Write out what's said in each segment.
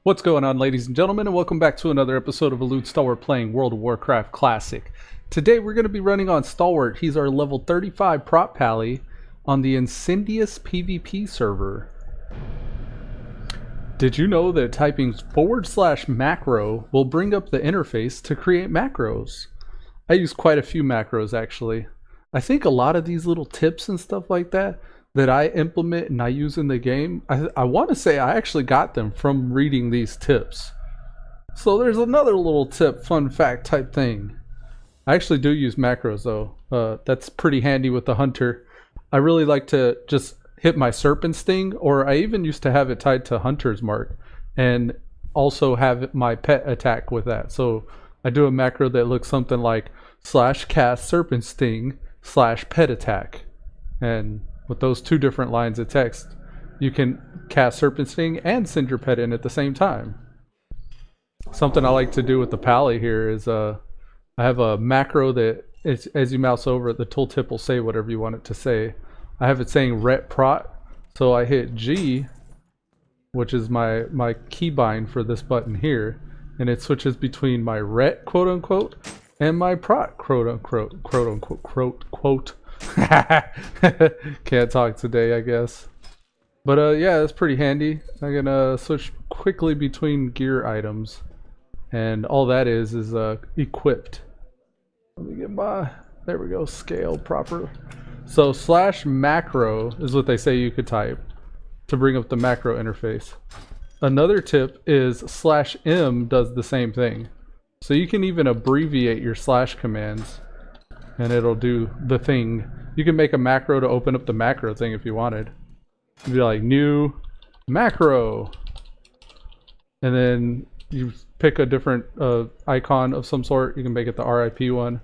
What's going on, ladies and gentlemen, and welcome back to another episode of Elude Stalwart playing World of Warcraft Classic. Today we're going to be running on Stalwart. He's our level 35 prop pally on the Incendius PvP server. Did you know that typing /macro will bring up the interface to create macros? I use quite a few macros actually. I think a lot of these little tips and stuff like that I implement and I use in the game, I want to say I actually got them from reading these tips. So there's another little tip, fun fact type thing. I actually do use macros though. That's pretty handy with the hunter. I really like to just hit my serpent sting, or I even used to have it tied to hunter's mark and also have my pet attack with that. So I do a macro that looks something like /cast serpent sting /pet attack, and with those two different lines of text, you can cast Serpent Sting and send your pet in at the same time. Something I like to do with the pally here is I have a macro that is, as you mouse over it, the tooltip will say whatever you want it to say. I have it saying ret prot, so I hit G, which is my keybind for this button here, and it switches between my ret quote unquote and my prot quote unquote. Can't talk today, I guess. But yeah, that's pretty handy. I'm gonna switch quickly between gear items, and all that is equipped. Let me get my, there we go, scale proper. So /macro is what they say you could type to bring up the macro interface. Another tip is /m does the same thing. So you can even abbreviate your / commands and it'll do the thing. You can make a macro to open up the macro thing if you wanted. It'd be like new macro, and then you pick a different icon of some sort. You can make it the RIP one,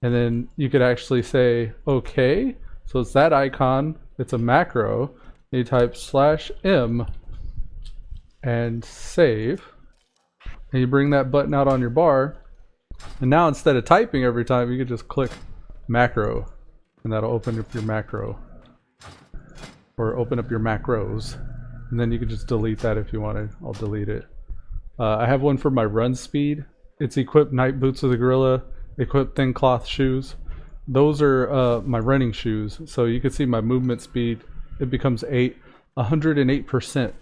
and then you could actually say okay, so it's that icon, it's a macro, and you type /m and save, and you bring that button out on your bar. And now instead of typing every time, you can just click macro and that'll open up your macro, or open up your macros, and then you can just delete that if you wanted. I'll delete it. I have one for my run speed. It's equip night boots of the gorilla, equip thin cloth shoes. Those are my running shoes, so you can see my movement speed. It becomes 108%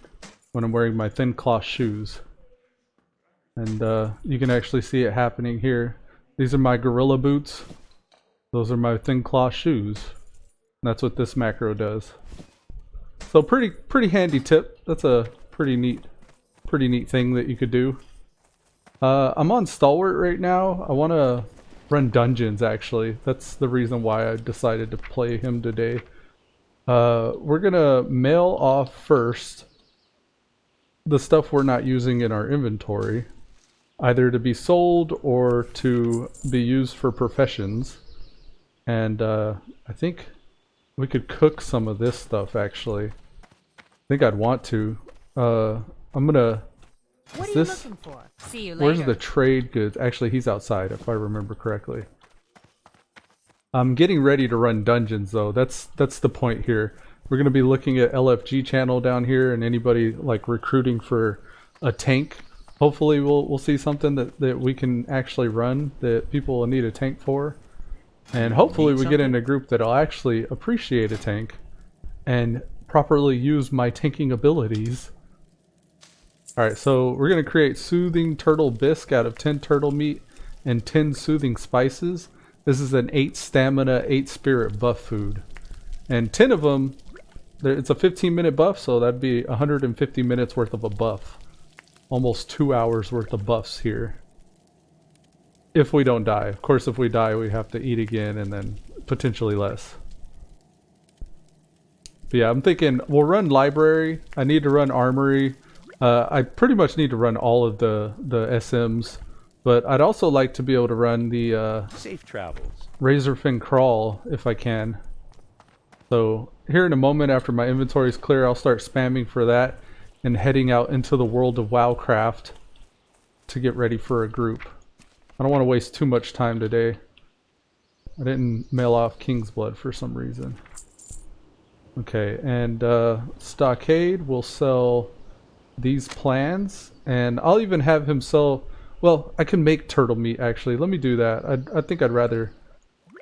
when I'm wearing my thin cloth shoes. And you can actually see it happening here. These are my gorilla boots. Those are my thin cloth shoes. And that's what this macro does. So pretty handy tip. That's a pretty neat thing that you could do. I'm on Stalwart right now. I want to run dungeons actually. That's the reason why I decided to play him today. We're gonna mail off first the stuff we're not using in our inventory, either to be sold or to be used for professions. And I think we could cook some of this stuff actually. I think I'd want to. I'm gonna... What are you looking for? See you later. Where's the trade goods? Actually, he's outside if I remember correctly. I'm getting ready to run dungeons though. That's the point here. We're gonna be looking at LFG channel down here, and anybody like recruiting for a tank. Hopefully we'll see something that we can actually run that people will need a tank for. And hopefully we get in a group that'll actually appreciate a tank and properly use my tanking abilities. Alright, so we're going to create soothing turtle bisque out of 10 turtle meat and 10 soothing spices. This is an 8 stamina, 8 spirit buff food. And 10 of them, it's a 15-minute buff, so that'd be 150 minutes worth of a buff. Almost 2 hours worth of buffs here. If we don't die. Of course, if we die, we have to eat again and then potentially less. But yeah, I'm thinking we'll run library. I need to run armory. I pretty much need to run all of the SMs, but I'd also like to be able to run the safe travels Razorfin crawl if I can. So here in a moment, after my inventory is clear, I'll start spamming for that and heading out into the world of WoWcraft to get ready for a group. I don't want to waste too much time today. I didn't mail off King's Blood for some reason. Okay, and Stockade will sell these plans, and I'll even have him sell. Well, I can make turtle meat actually. Let me do that. I think I'd rather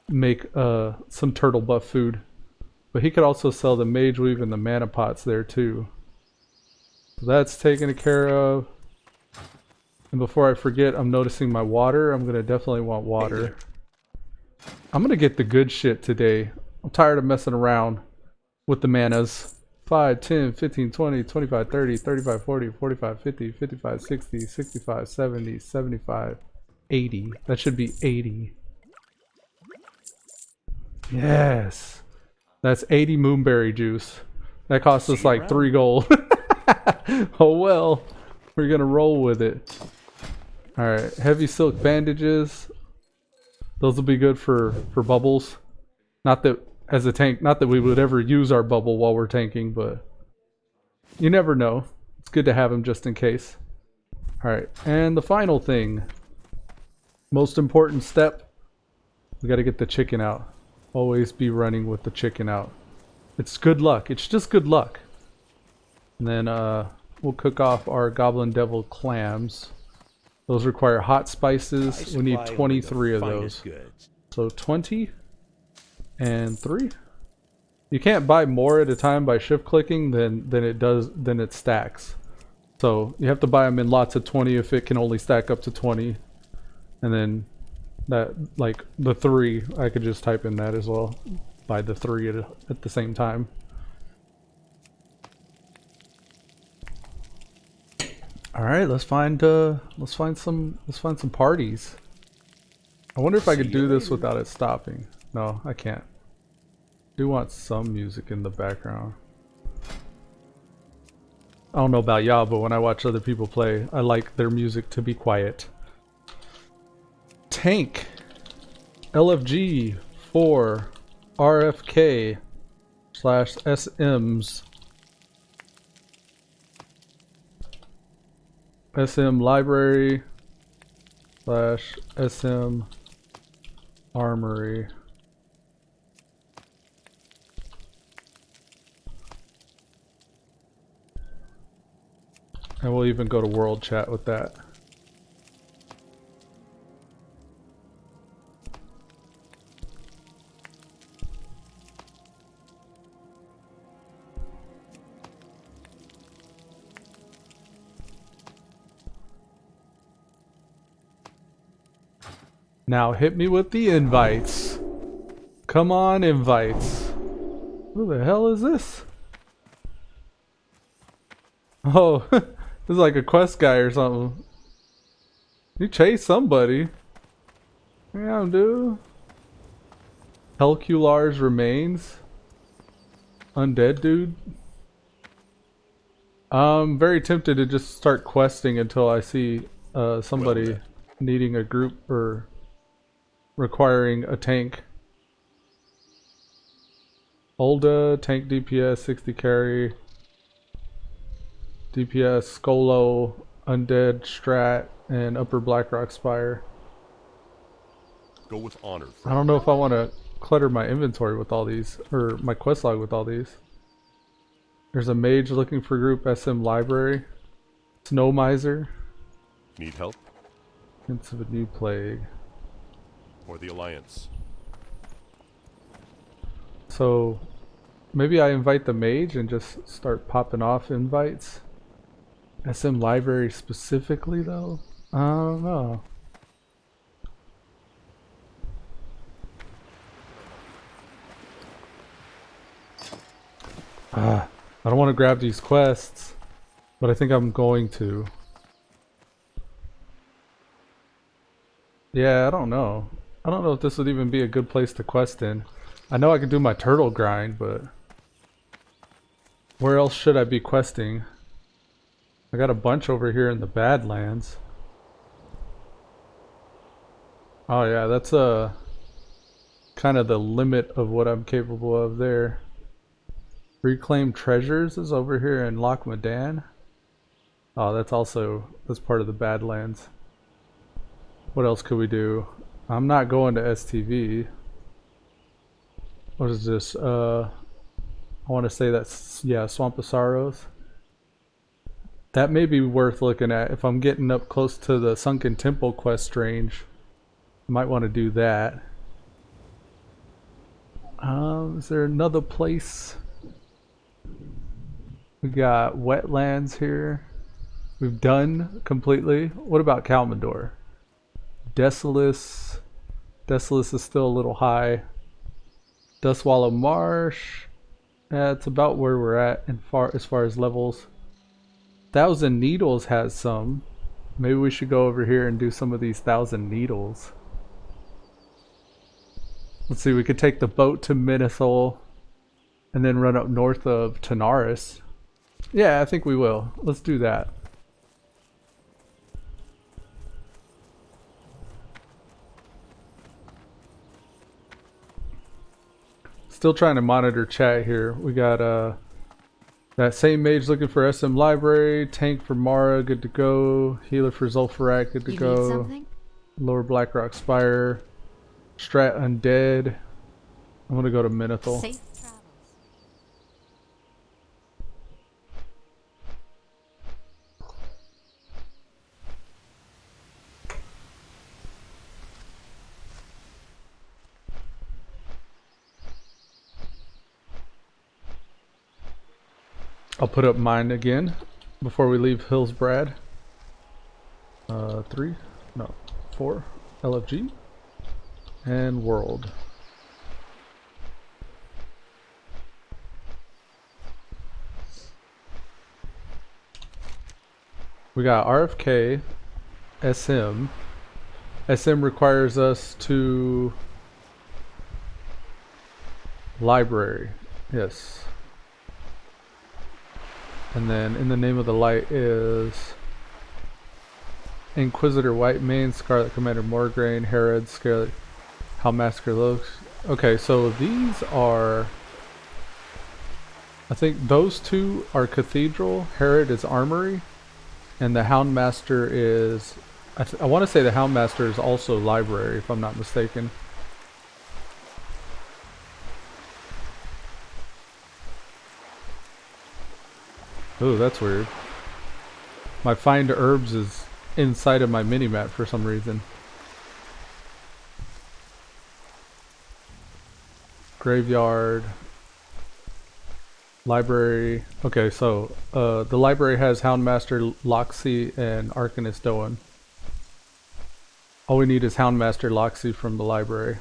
make some turtle buff food, but he could also sell the mage weave and the mana pots there too. So that's taken care of. And before I forget, I'm noticing my water. I'm gonna definitely want water. I'm gonna get the good shit today. I'm tired of messing around with the manas. 5, 10, 15, 20, 25, 30, 35, 40, 45, 50, 55, 60, 65, 70, 75, 80. That should be 80. Yes. That's 80 moonberry juice. That cost us like 3 gold. Oh well. We're gonna roll with it. Alright, heavy silk bandages. Those will be good for bubbles. Not that as a tank, not that we would ever use our bubble while we're tanking, but you never know. It's good to have them just in case. Alright, and the final thing. Most important step. We gotta get the chicken out. Always be running with the chicken out. It's good luck. It's just good luck. And then we'll cook off our Goblin Devil clams. Those require hot spices. We need 23 of those. So 20 and 3. You can't buy more at a time by shift clicking than it stacks. So you have to buy them in lots of 20 if it can only stack up to 20. And then that, like the 3, I could just type in that as well. Buy the 3 at the same time. All right, let's find some parties. I wonder if I could do this without it stopping. No, I can't. I do want some music in the background. I don't know about y'all, but when I watch other people play, I like their music to be quiet. Tank LFG 4 RFK / SMs. SM library / SM armory. And we'll even go to world chat with that. Now hit me with the invites. Come on, invites. Who the hell is this? Oh, this is like a quest guy or something. You chase somebody. Yeah, dude. Helcular's remains. Undead dude. I'm very tempted to just start questing until I see somebody needing a group or requiring a tank. Olda, tank DPS, 60 carry. DPS, Skolo, Undead, Strat, and Upper Blackrock Spire. Go with honor. I don't know if I want to clutter my inventory with all these, or my quest log with all these. There's a mage looking for group SM library. Snow Miser. Need help? Hints of a new plague. Or the Alliance? So maybe I invite the mage and just start popping off invites. SM library specifically though? I don't know. I don't want to grab these quests, but I think I'm going to. Yeah, I don't know. I don't know if this would even be a good place to quest in. I know I can do my turtle grind, but where else should I be questing? I got a bunch over here in the Badlands. Oh yeah, that's kind of the limit of what I'm capable of there. Reclaimed Treasures is over here in Loch Madan. Oh, that's part of the Badlands. What else could we do? I'm not going to STV. What is this? I want to say that's, yeah, Swamp of Sorrows. That may be worth looking at if I'm getting up close to the Sunken Temple quest range. I might want to do that. Is there another place? We got wetlands here. We've done completely. What about Kalmador? Desolus. Desolus is still a little high. Dustwallow Marsh. It's about where we're at as far as levels. Thousand Needles has some. Maybe we should go over here and do some of these Thousand Needles. Let's see, we could take the boat to Minithol and then run up north of Tanaris. Yeah, I think we will. Let's do that. Still trying to monitor chat here. We got that same mage looking for SM Library, tank for Mara, good to go. Healer for Zul'Farrak, good to You go. need something? Lower Blackrock Spire. Strat Undead. I'm gonna go to Minithol. Safe travels. I'll put up mine again before we leave Hillsbrad. 4 LFG and world. We got RFK, SM. SM requires us to library. Yes. And then in the name of the light is Inquisitor Whitemane, Scarlet Commander Morgraine, Herod, Scarlet Houndmaster Lux. Okay, so these are, I think those two are Cathedral, Herod is Armory, and the Houndmaster is, I want to say the Houndmaster is also Library, if I'm not mistaken. Ooh, that's weird. My Find Herbs is inside of my minimap for some reason. Graveyard. Library. Okay, so the library has Houndmaster, Loxy, and Arcanist Doan. All we need is Houndmaster Loxy from the library.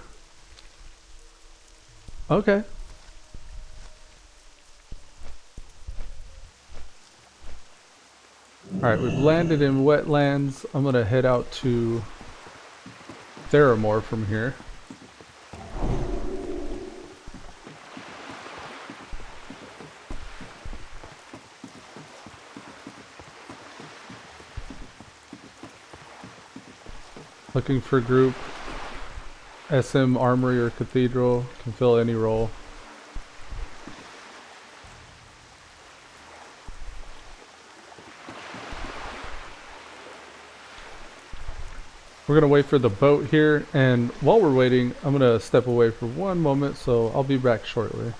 Okay. Alright, we've landed in wetlands. I'm gonna head out to Theramore from here. Looking for group. SM, Armory, or Cathedral. Can fill any role. We're gonna wait for the boat here, and while we're waiting, I'm gonna step away for one moment, so I'll be back shortly.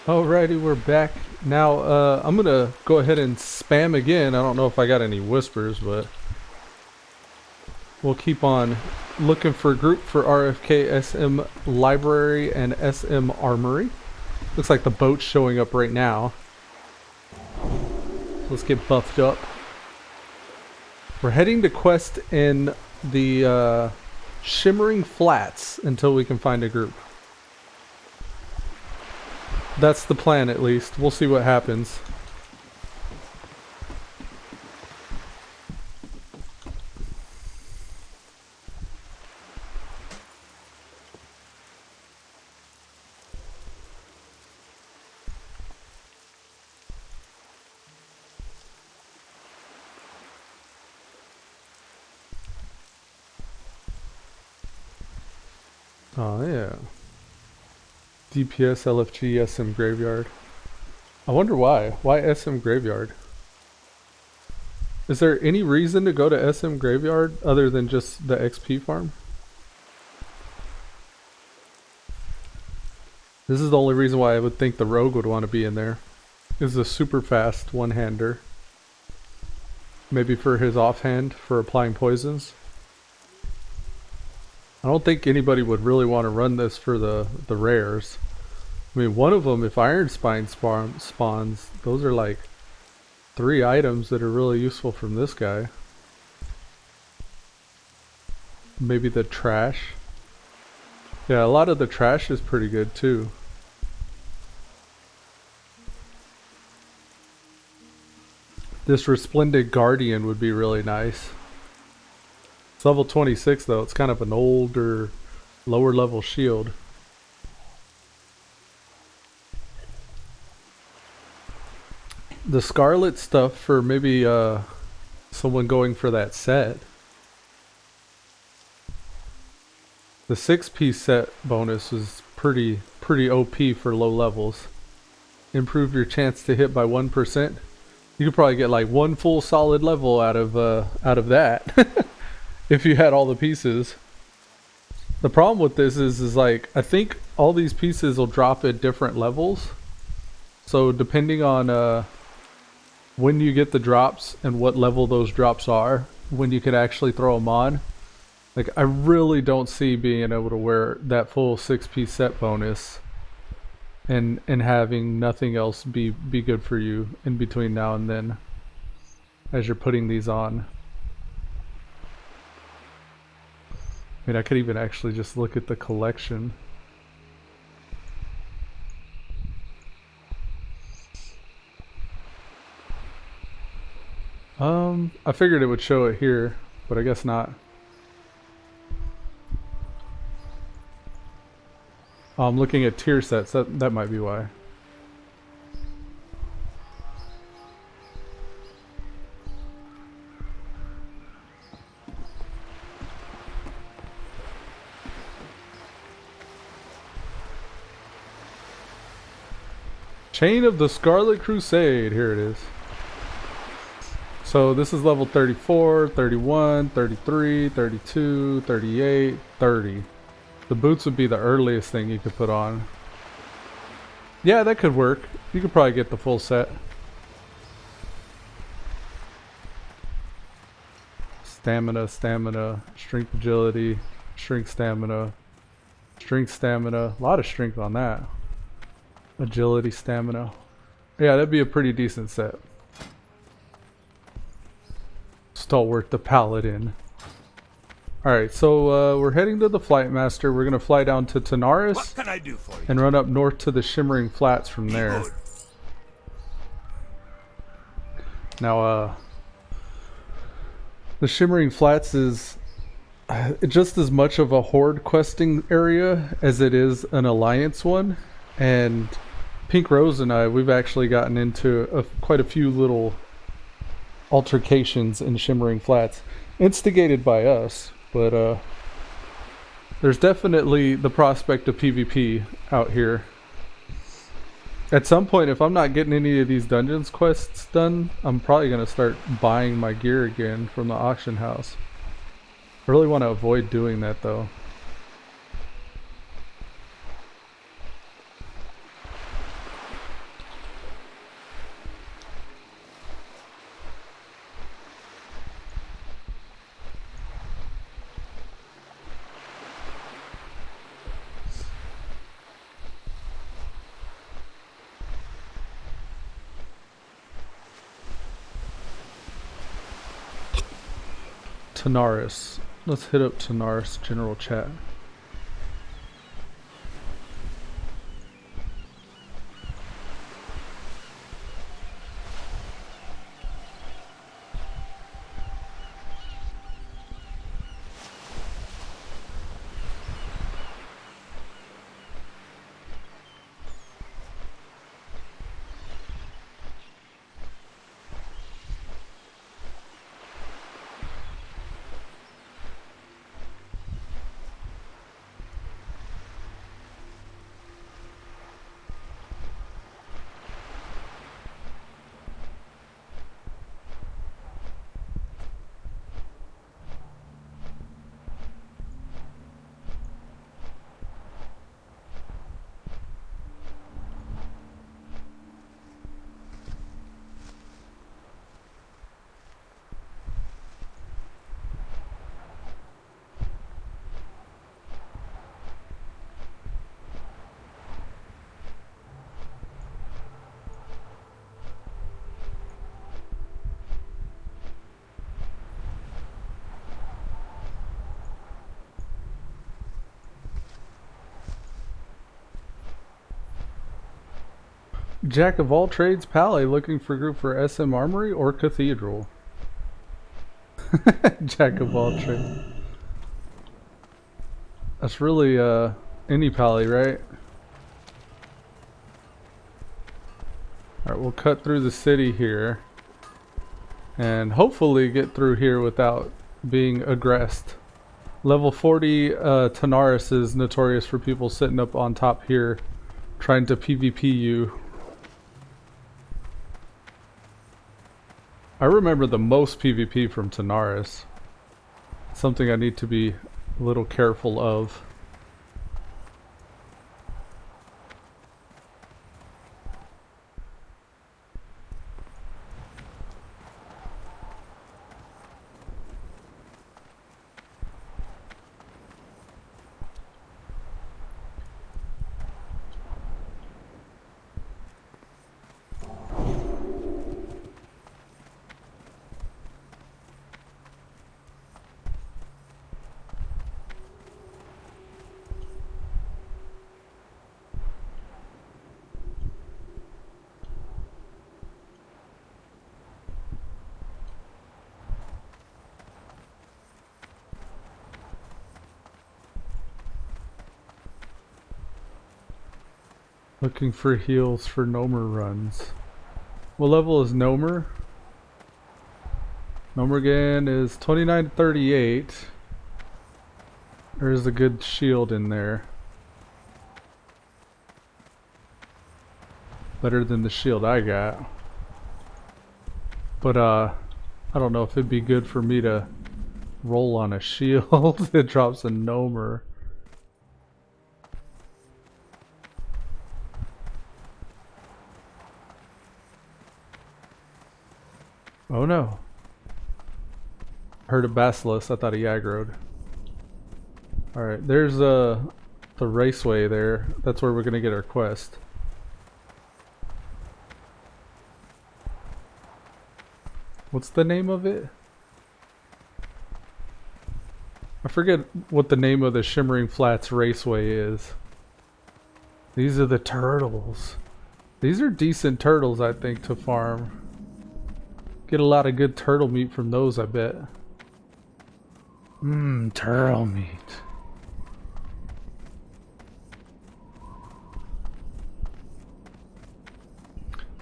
Alrighty, we're back. Now, I'm gonna go ahead and spam again. I don't know if I got any whispers, but we'll keep on looking for a group for RFK SM Library and SM Armory. Looks like the boat's showing up right now. Let's get buffed up. We're heading to quest in the Shimmering Flats until we can find a group. That's the plan, at least. We'll see what happens. Oh, yeah. DPS, LFG, SM Graveyard. I wonder why. Why SM Graveyard? Is there any reason to go to SM Graveyard other than just the XP farm? This is the only reason why I would think the Rogue would want to be in there. Is a super fast one-hander. Maybe for his offhand for applying poisons. I don't think anybody would really want to run this for the rares. I mean, one of them, if Iron Spine spawns, those are like 3 items that are really useful from this guy. Maybe the trash. Yeah, a lot of the trash is pretty good too. This Resplendent Guardian would be really nice. It's level 26 though. It's kind of an older, lower level shield. The Scarlet stuff for maybe someone going for that set. The 6-piece set bonus is pretty OP for low levels. Improve your chance to hit by 1%. You could probably get like 1 full solid level out of that. If you had all the pieces. The problem with this is like, I think all these pieces will drop at different levels. So depending on when you get the drops and what level those drops are, when you can actually throw them on. Like, I really don't see being able to wear that full 6-piece set bonus and having nothing else be good for you in between now and then as you're putting these on. I mean, I could even actually just look at the collection. I figured it would show it here, but I guess not. I'm looking at tier sets, that might be why. Chain of the Scarlet Crusade, here it is. So this is level 34, 31, 33, 32, 38, 30. The boots would be the earliest thing you could put on. Yeah, that could work. You could probably get the full set. Stamina, stamina, strength, agility, strength, stamina, strength, stamina. A lot of strength on that. Agility, stamina. Yeah, that'd be a pretty decent set. Stalwart the Paladin. Alright, so we're heading to the Flight Master. We're gonna fly down to Tanaris. What can I do for you? And run up north to the Shimmering Flats from there. Good. Now, the Shimmering Flats is just as much of a horde questing area as it is an alliance one. And Pink Rose and I, we've actually gotten into quite a few little altercations in Shimmering Flats, instigated by us, but there's definitely the prospect of PvP out here. At some point, if I'm not getting any of these dungeons quests done, I'm probably going to start buying my gear again from the auction house. I really want to avoid doing that though. Tanaris. Let's hit up Tanaris general chat. Jack of all trades, Pally looking for group for SM Armory or Cathedral. Jack of all trades. That's really any Pally, right? Alright, we'll cut through the city here. And hopefully get through here without being aggressed. Level 40 Tanaris is notorious for people sitting up on top here trying to PvP you. I remember the most PvP from Tanaris. Something I need to be a little careful of. Looking for heals for Nomer runs. What level is Nomer? Nomergan is 29 to 38. There's a good shield in there. Better than the shield I got. But I don't know if it'd be good for me to roll on a shield that drops a Nomer. Oh no. Heard a Basilisk, I thought he aggroed. Alright, there's the raceway there. That's where we're gonna get our quest. What's the name of it? I forget what the name of the Shimmering Flats Raceway is. These are the turtles. These are decent turtles, I think, to farm. Get a lot of good turtle meat from those, I bet. Turtle meat.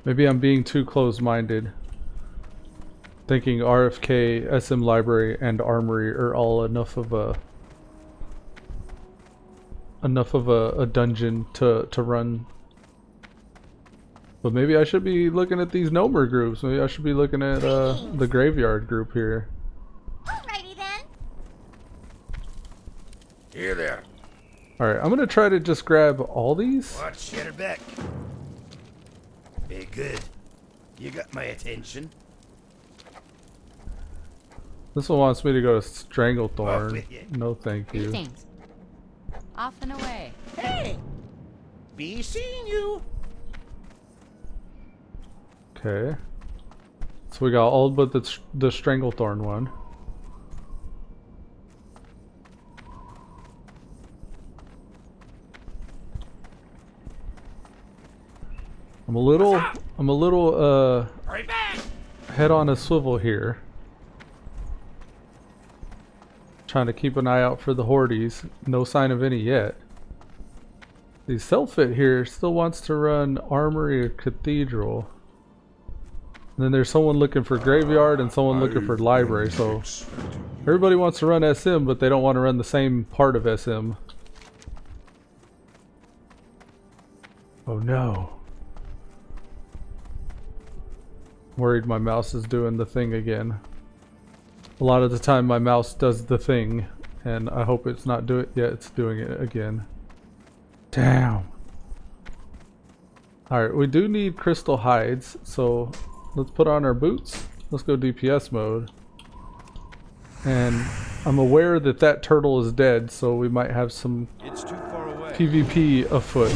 Maybe I'm being too close-minded. Thinking RFK, SM Library, and Armory are all enough of a dungeon to run. But maybe I should be looking at these Nomer groups. Maybe I should be looking at the graveyard group here. Alrighty then. Here there. Alright, I'm gonna try to just grab all these. Watch your back. Very good. You got my attention. This one wants me to go to Off Stranglethorn. with you. No thank you. Greetings. Off and away. Hey! Be seeing you. Okay. So we got all but the Stranglethorn one. I'm a little Right back! head on a swivel here. Trying to keep an eye out for the hordes. No sign of any yet. The Selfit here still wants to run Armory or Cathedral. And then there's someone looking for Graveyard and someone looking for Library, so everybody wants to run SM, but they don't want to run the same part of SM. Oh no. Worried my mouse is doing the thing again. A lot of the time my mouse does the thing, and I hope it's not doing it yet. It's doing it again. Damn. Alright, we do need crystal hides, so let's put on our boots. Let's go DPS mode. And I'm aware that that turtle is dead, so we might have some It's too far away. PvP afoot.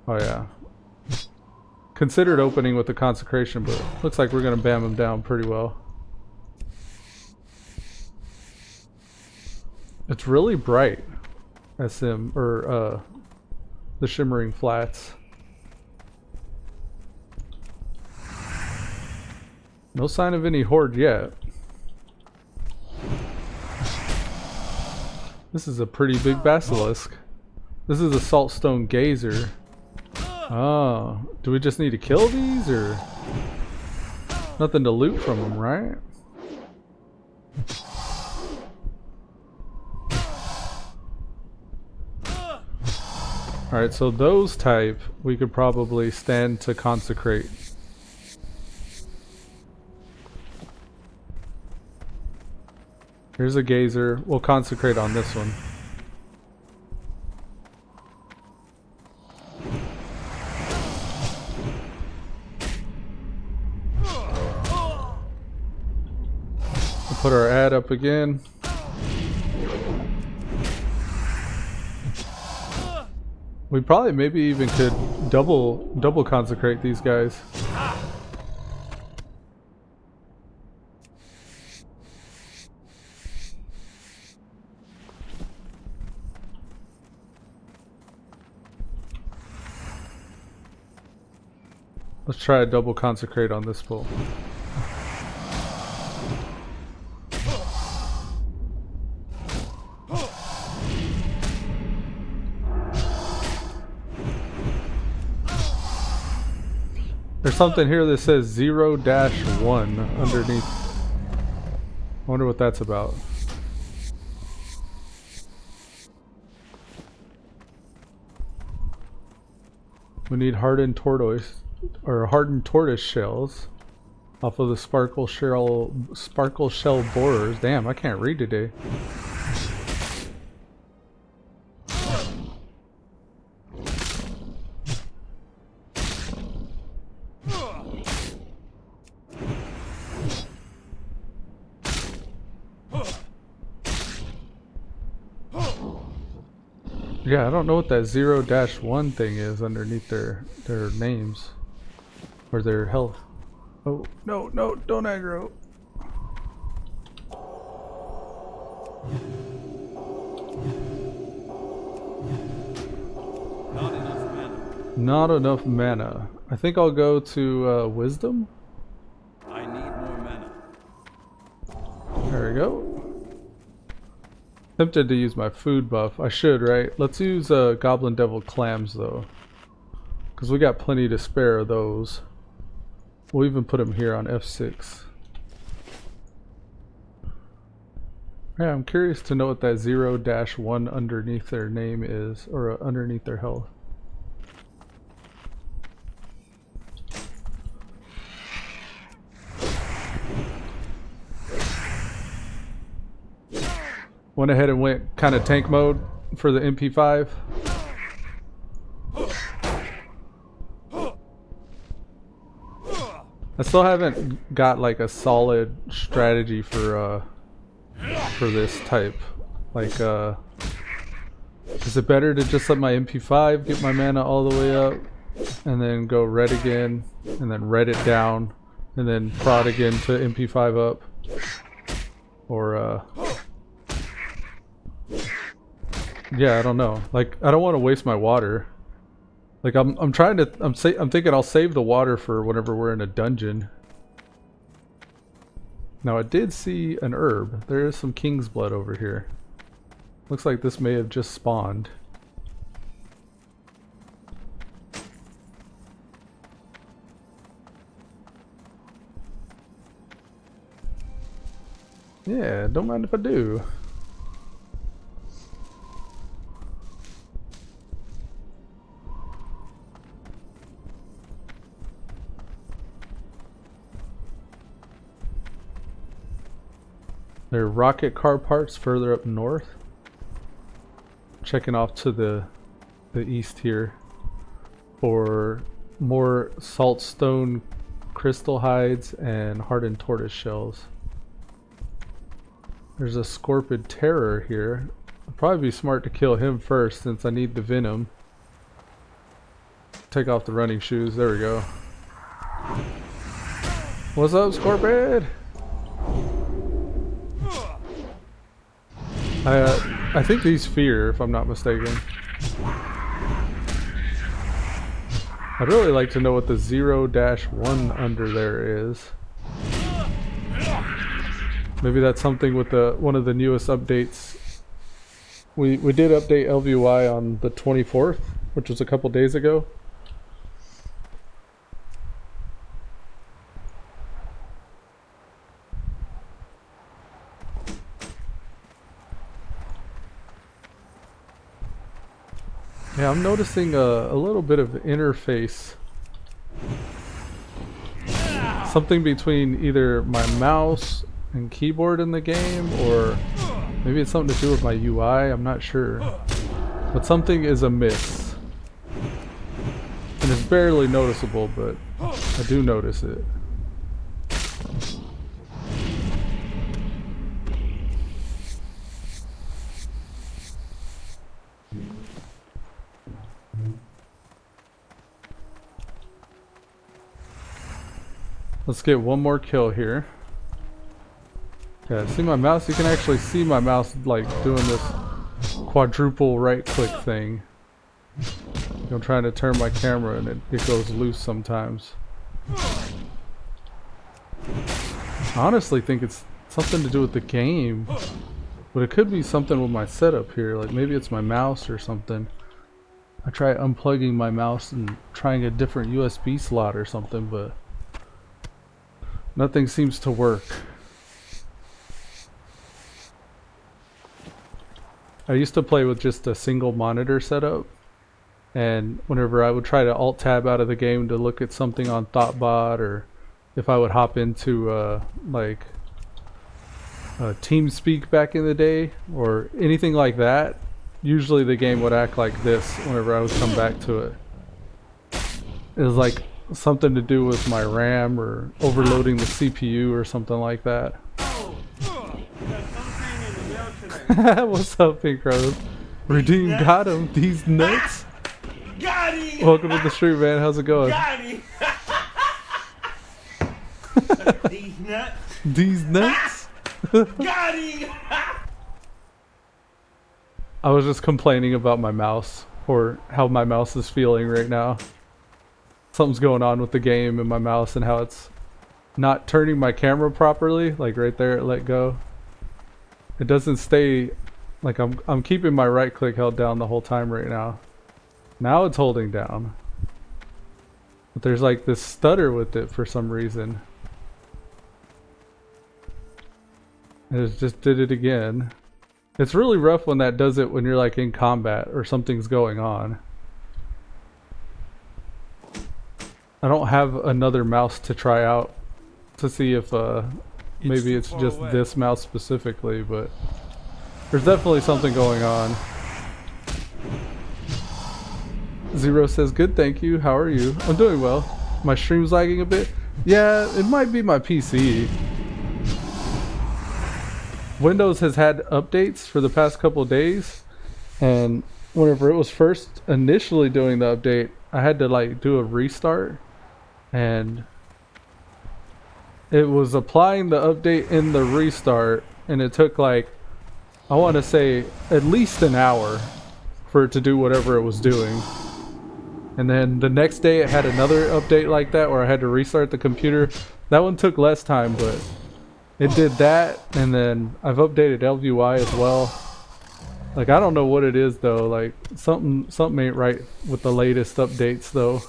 Oh yeah. Considered opening with the Consecration, but looks like we're gonna bam him down pretty well. It's really bright, SM, or the Shimmering Flats. No sign of any horde yet. This is a pretty big basilisk. This is a Saltstone Gazer. Oh, do we just need to kill these, or nothing to loot from them, right? Alright, so those type we could probably stand to consecrate. Here's a Gazer. We'll consecrate on this one. We'll put our ad up again. We probably maybe even could double consecrate these guys. Let's try a double consecrate on this bull. There's something here that says 0-1 underneath. I wonder what that's about. We need hardened tortoise or hardened tortoise shells off of the sparkle shell borers. Damn, I can't read today. Yeah, I don't know what that 0-1 thing is underneath their names or their health. Oh, no, don't aggro. Not enough mana. Not enough mana. I think I'll go to Wisdom. I need more mana. There we go. Tempted to use my food buff. I should, right? Let's use Goblin Devil Clams though, because we got plenty to spare of those. We'll even put them here on F6. Yeah, I'm curious to know what that 0-1 underneath their name is, or underneath their health. Went ahead and went kind of tank mode for the MP5. I still haven't got like a solid strategy for this type. Like, is it better to just let my MP5 get my mana all the way up, and then go red again, and then red it down, and then prod again to MP5 up, or Yeah, I don't know. Like, I don't want to waste my water. Like, I'm trying to, I'm thinking I'll save the water for whenever we're in a dungeon. Now, I did see an herb. There is some king's blood over here. Looks like this may have just spawned. Yeah, don't mind if I do. There are rocket car parts further up north. Checking off to the east here for more saltstone crystal hides and hardened tortoise shells. There's a Scorpid Terror here. It'd probably be smart to kill him first since I need the venom. Take off the running shoes. There we go. What's up, Scorpid? I think these fear, if I'm not mistaken. I'd really like to know what the 0-1 under there is. Maybe that's something with one of the newest updates. We did update LVY on the 24th, which was a couple days ago. Yeah, I'm noticing a little bit of interface. Something between either my mouse and keyboard in the game, or maybe it's something to do with my UI, I'm not sure. But something is amiss. And it's barely noticeable, but I do notice it. Let's get one more kill here. Yeah, see my mouse? You can actually see my mouse like doing this quadruple right click thing. I'm trying to turn my camera and it goes loose sometimes. I honestly think it's something to do with the game, but it could be something with my setup here. Like maybe it's my mouse or something. I try unplugging my mouse and trying a different USB slot or something, but nothing seems to work. I used to play with just a single monitor setup, and whenever I would try to alt tab out of the game to look at something on Thoughtbot, or if I would hop into like TeamSpeak back in the day or anything like that, usually the game would act like this whenever I would come back to it. It was like something to do with my RAM or overloading the CPU or something like that. What's up, Pink Rose? Redeem got him. These nuts. Got him. Welcome to the stream, man. How's it going? Got him. These nuts. These nuts. Got him. I was just complaining about my mouse, or how my mouse is feeling right now. Something's going on with the game and my mouse and how it's not turning my camera properly. Like right there, it let go. It doesn't stay, like I'm keeping my right click held down the whole time right now. Now it's holding down. But there's like this stutter with it for some reason. And it just did it again. It's really rough when that does it when you're like in combat or something's going on. I don't have another mouse to try out to see if maybe it's just this mouse specifically, but there's definitely something going on. Zero says, good, thank you. How are you? I'm doing well. My stream's lagging a bit. Yeah, it might be my PC. Windows has had updates for the past couple of days, and whenever it was first initially doing the update, I had to like do a restart, and it was applying the update in the restart, and it took like, I want to say at least an hour for it to do whatever it was doing. And then the next day it had another update like that where I had to restart the computer. That one took less time, but it did that, and then I've updated LVY as well. Like, I don't know what it is though, like something ain't right with the latest updates though.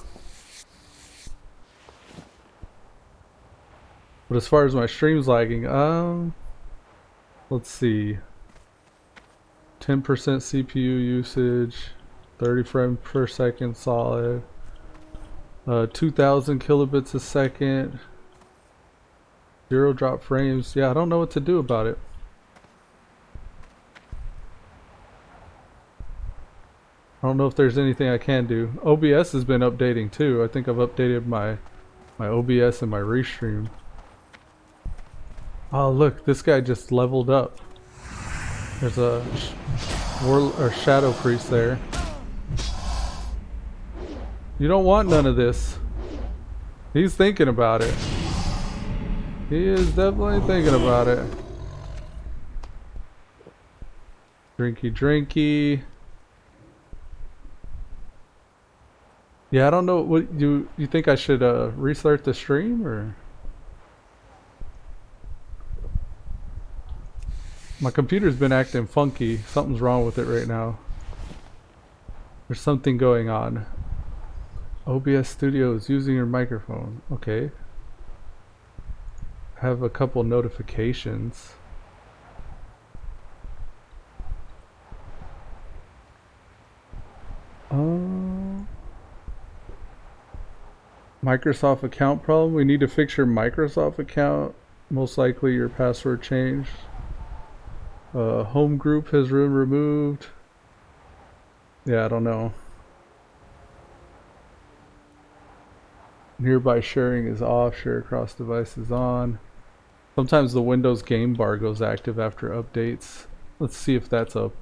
But as far as my stream's lagging, let's see. 10% CPU usage, 30 frames per second solid, 2000 kilobits a second, 0 drop frames. Yeah, I don't know what to do about it. I don't know if there's anything I can do. OBS has been updating too. I think I've updated my OBS and my restream. Oh look, this guy just leveled up. There's a shadow priest there. You don't want none of this. He's thinking about it. He is definitely thinking about it. Drinky drinky. Yeah, I don't know what you think I should restart the stream or? My computer's been acting funky. Something's wrong with it right now. There's something going on. OBS Studio is using your microphone. Okay. Have a couple notifications. Microsoft account problem. We need to fix your Microsoft account. Most likely your password changed. Home group has been removed. Yeah, I don't know. Nearby sharing is off. Share across devices on. Sometimes the Windows game bar goes active after updates. Let's see if that's up.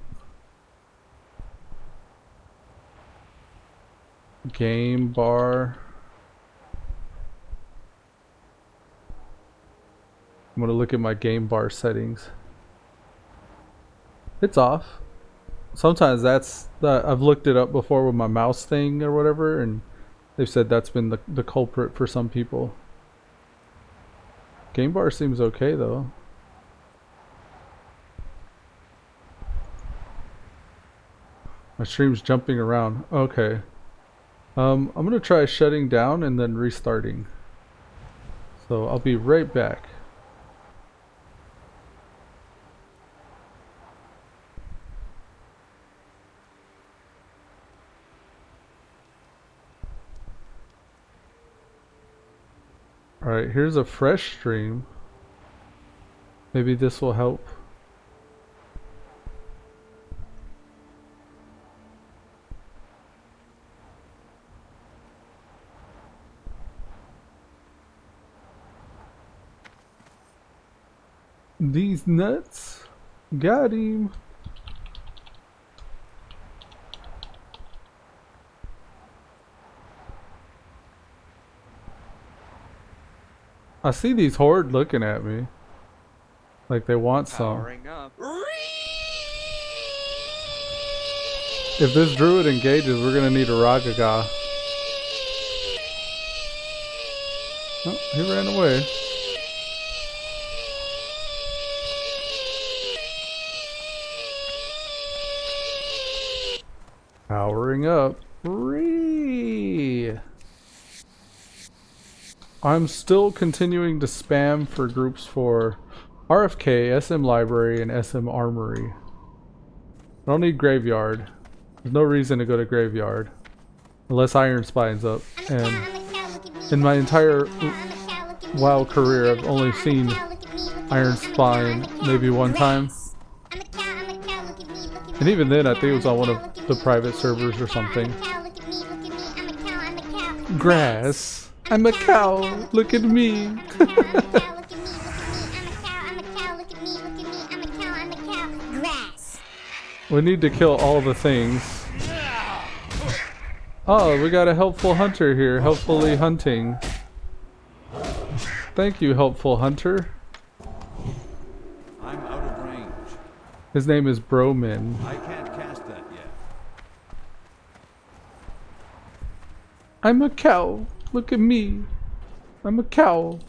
Game bar. I'm gonna look at my game bar settings. It's off. Sometimes I've looked it up before with my mouse thing or whatever, and they've said that's been the culprit for some people. Game bar seems okay though. My stream's jumping around. Okay. I'm gonna try shutting down and then restarting. So I'll be right back. Alright, here's a fresh stream. Maybe this will help. These nuts. Got him. I see these horde looking at me. Like they want some. If this druid engages, we're gonna need a Ragaga. Oh, he ran away. Powering up. I'm still continuing to spam for groups for RFK, SM Library, and SM Armory. I don't need Graveyard. There's no reason to go to Graveyard. Unless Iron Spine's up. And in my entire WoW career, I've only seen Iron Spine maybe one time. And even then, I think it was on one of the private servers or something. Grass. I'm a cow. Look at me. We need to kill all the things. Oh, we got a helpful hunter here. Helpfully hunting. Thank you, helpful hunter. I'm out of range. His name is Broman. I can't cast that yet. I'm a cow. Look at me. I'm a cow.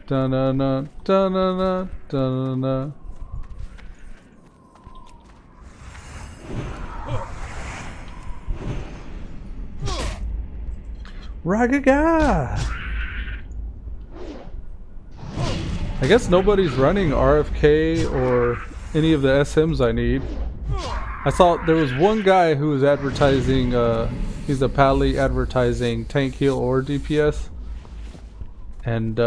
Da-na-na, da-na-na, da-na-na. Ragaga! I guess nobody's running RFK or any of the SMs I need. I saw there was one guy who was advertising, he's a Pally advertising tank heal or DPS. And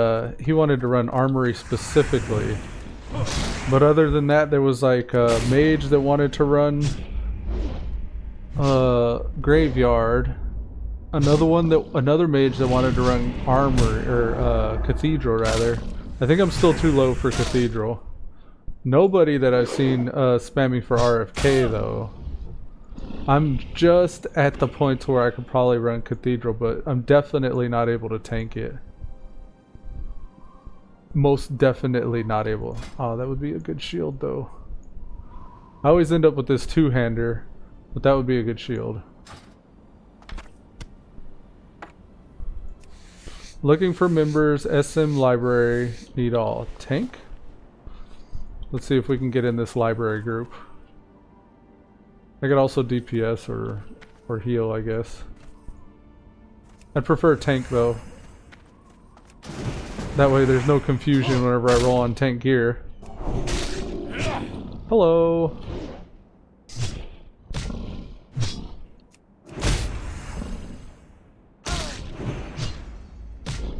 he wanted to run Armory specifically. But other than that, there was like a mage that wanted to run Graveyard. Another mage that wanted to run Armory, or Cathedral rather. I think I'm still too low for Cathedral. Nobody that I've seen spamming for RFK though. I'm just at the point where I could probably run Cathedral, but I'm definitely not able to tank it. Most definitely not able. Oh, that would be a good shield though. I always end up with this two-hander, but that would be a good shield. Looking for members, SM library, need all. Tank? Let's see if we can get in this library group. I could also DPS or heal, I guess. I'd prefer tank though. That way there's no confusion whenever I roll on tank gear. Hello.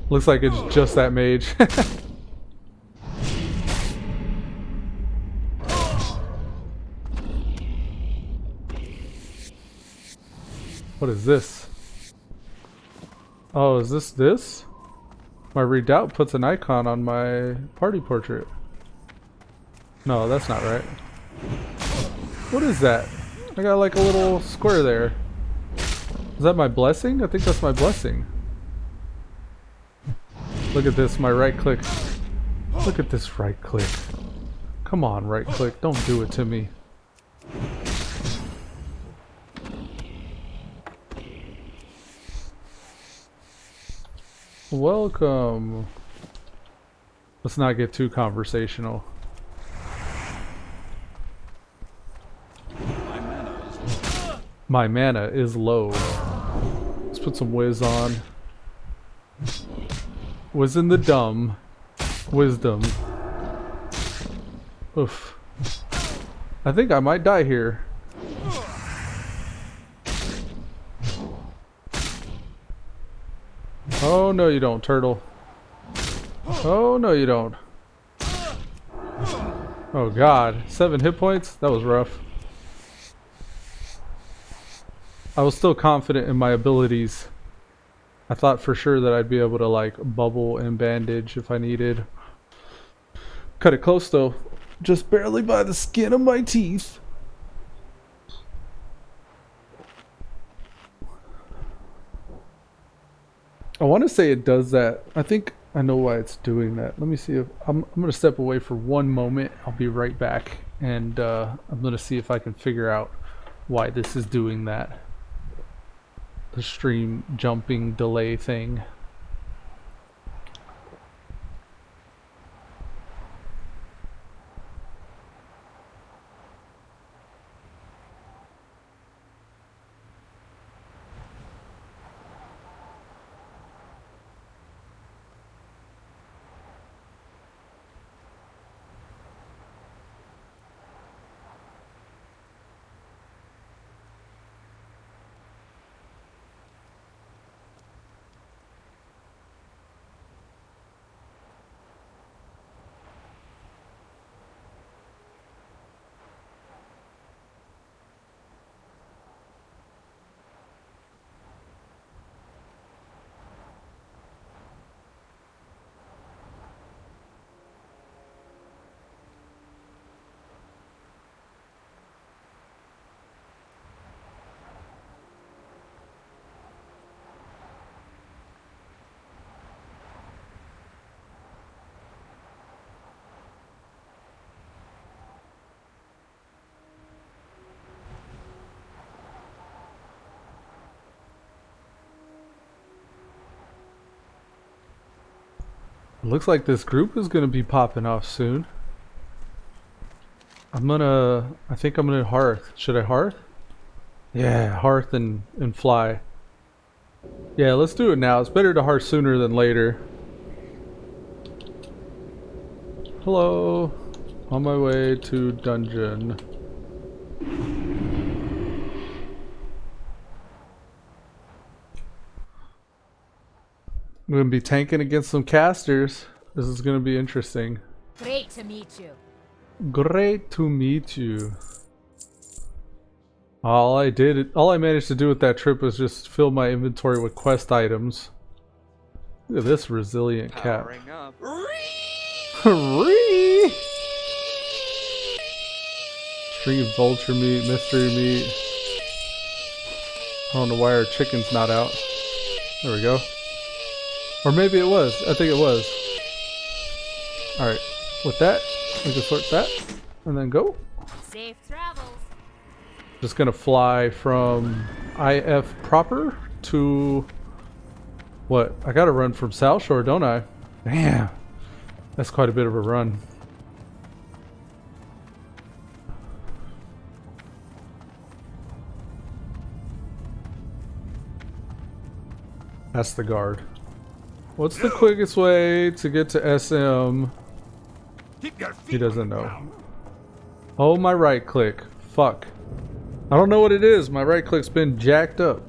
Looks like it's just that mage. What is this? Oh, is this? My Redoubt puts an icon on my party portrait. No, that's not right. What is that? I got like a little square there. Is that my blessing? I think that's my blessing. Look at this, my right click. Look at this right click. Come on, right click. Don't do it to me. Welcome. Let's not get too conversational. My mana is low. Let's put some whiz on. Whiz in the dumb. Wisdom. Oof. I think I might die here. Oh no you don't, turtle. Oh no you don't. Oh god, 7 hit points? That was rough. I was still confident in my abilities. I thought for sure that I'd be able to like bubble and bandage if I needed. Cut it close though. Just barely by the skin of my teeth. I want to say it does that. I think I know why it's doing that. Let me see if I'm going to step away for one moment. I'll be right back, and I'm going to see if I can figure out why this is doing that. The stream jumping delay thing. Looks like this group is gonna be popping off soon. I think I'm gonna hearth. Should I hearth? Yeah, hearth and fly. Yeah, let's do it now. It's better to hearth sooner than later. Hello. On my way to dungeon. I'm gonna be tanking against some casters. This is gonna be interesting. Great to meet you. Great to meet you. All I managed to do with that trip was just fill my inventory with quest items. Look at this resilient cat. Powering up. Ree! String of vulture meat, mystery meat. I don't know why our chicken's not out. There we go. Or maybe it was. I think it was. Alright. With that, we can sort that. And then go. Safe travels. Just gonna fly from IF proper to... What? I gotta run from South Shore, don't I? Damn. That's quite a bit of a run. That's the guard. What's the quickest way to get to SM? He doesn't know. Oh, my right click. Fuck. I don't know what it is. My right click's been jacked up.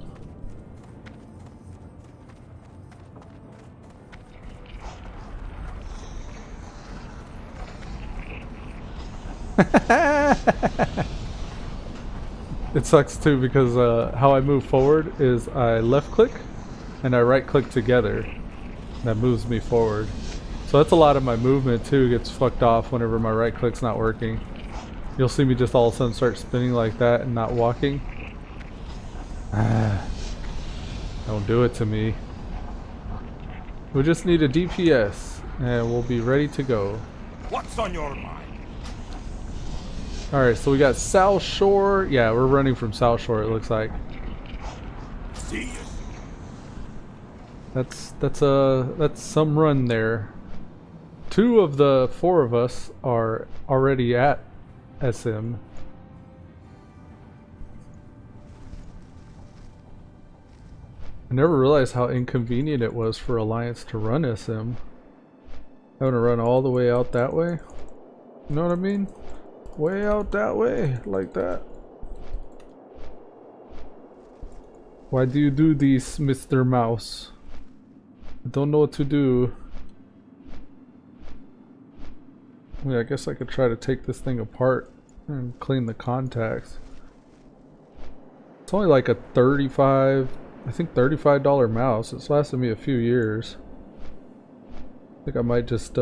It sucks too because how I move forward is I left click and I right click together. That moves me forward. So that's a lot of my movement too gets fucked off whenever my right click's not working. You'll see me just all of a sudden start spinning like that and not walking. Don't do it to me. We just need a DPS and we'll be ready to go. What's on your mind? Alright, so we got South Shore. Yeah, we're running from South Shore, it looks like. See you. That's some run there. 2 of the 4 of us are already at SM. I never realized how inconvenient it was for Alliance to run SM. Having to run all the way out that way. You know what I mean? Way out that way, like that. Why do you do this, Mr. Mouse? I don't know what to do. Yeah, I guess I could try to take this thing apart and clean the contacts. It's only like a $35 mouse. It's lasted me a few years. I think I might just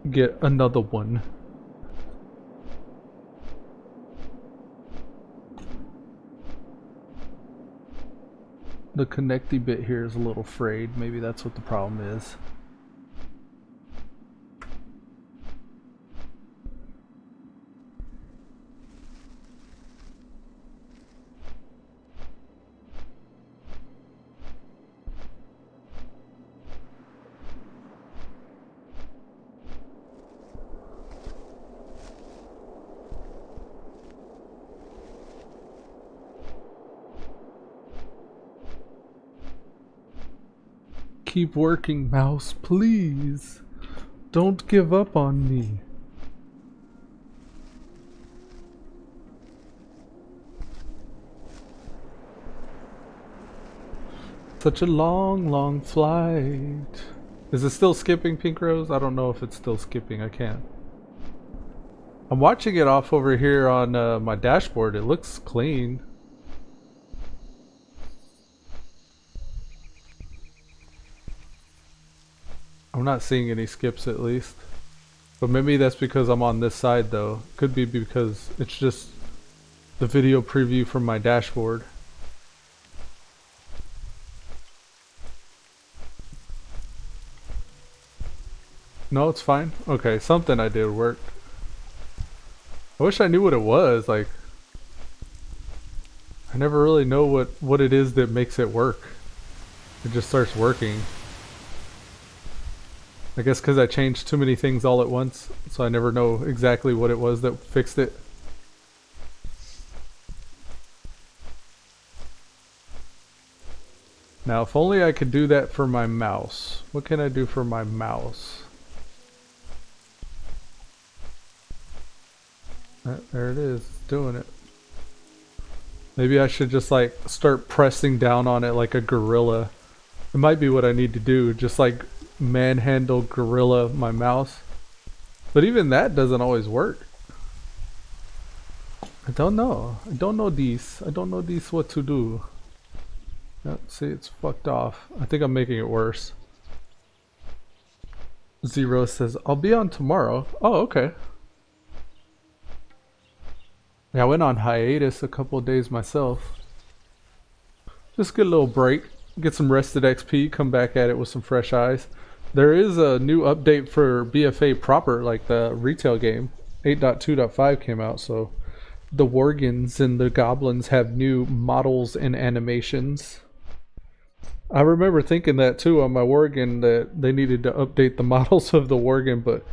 get another one. The connecty bit here is a little frayed. Maybe that's what the problem is. Keep working, mouse, please. Don't give up on me. Such a long, long flight. Is it still skipping, Pink Rose? I don't know if it's still skipping. I can't. I'm watching it off over here on my dashboard. It looks clean. I'm not seeing any skips at least. But maybe that's because I'm on this side though. Could be because it's just the video preview from my dashboard. No, it's fine. Okay, something I did work. I wish I knew what it was. Like, I never really know what it is that makes it work. It just starts working. I guess because I changed too many things all at once, so I never know exactly what it was that fixed it. Now, if only I could do that for my mouse. What can I do for my mouse? There it is, it's doing it. Maybe I should just like start pressing down on it like a gorilla. It might be what I need to do, just like manhandle gorilla my mouse. But even that doesn't always work. I don't know. I don't know this. I don't know this what to do. Yep, see, it's fucked off. I think I'm making it worse. Zero says, I'll be on tomorrow. Oh, okay. Yeah, I went on hiatus a couple of days myself. Just get a little break. Get some rested XP. Come back at it with some fresh eyes. There is a new update for BFA proper, like the retail game. 8.2.5 came out, so the Worgans and the Goblins have new models and animations. I remember thinking that too on my Worgen, that they needed to update the models of the Worgen, but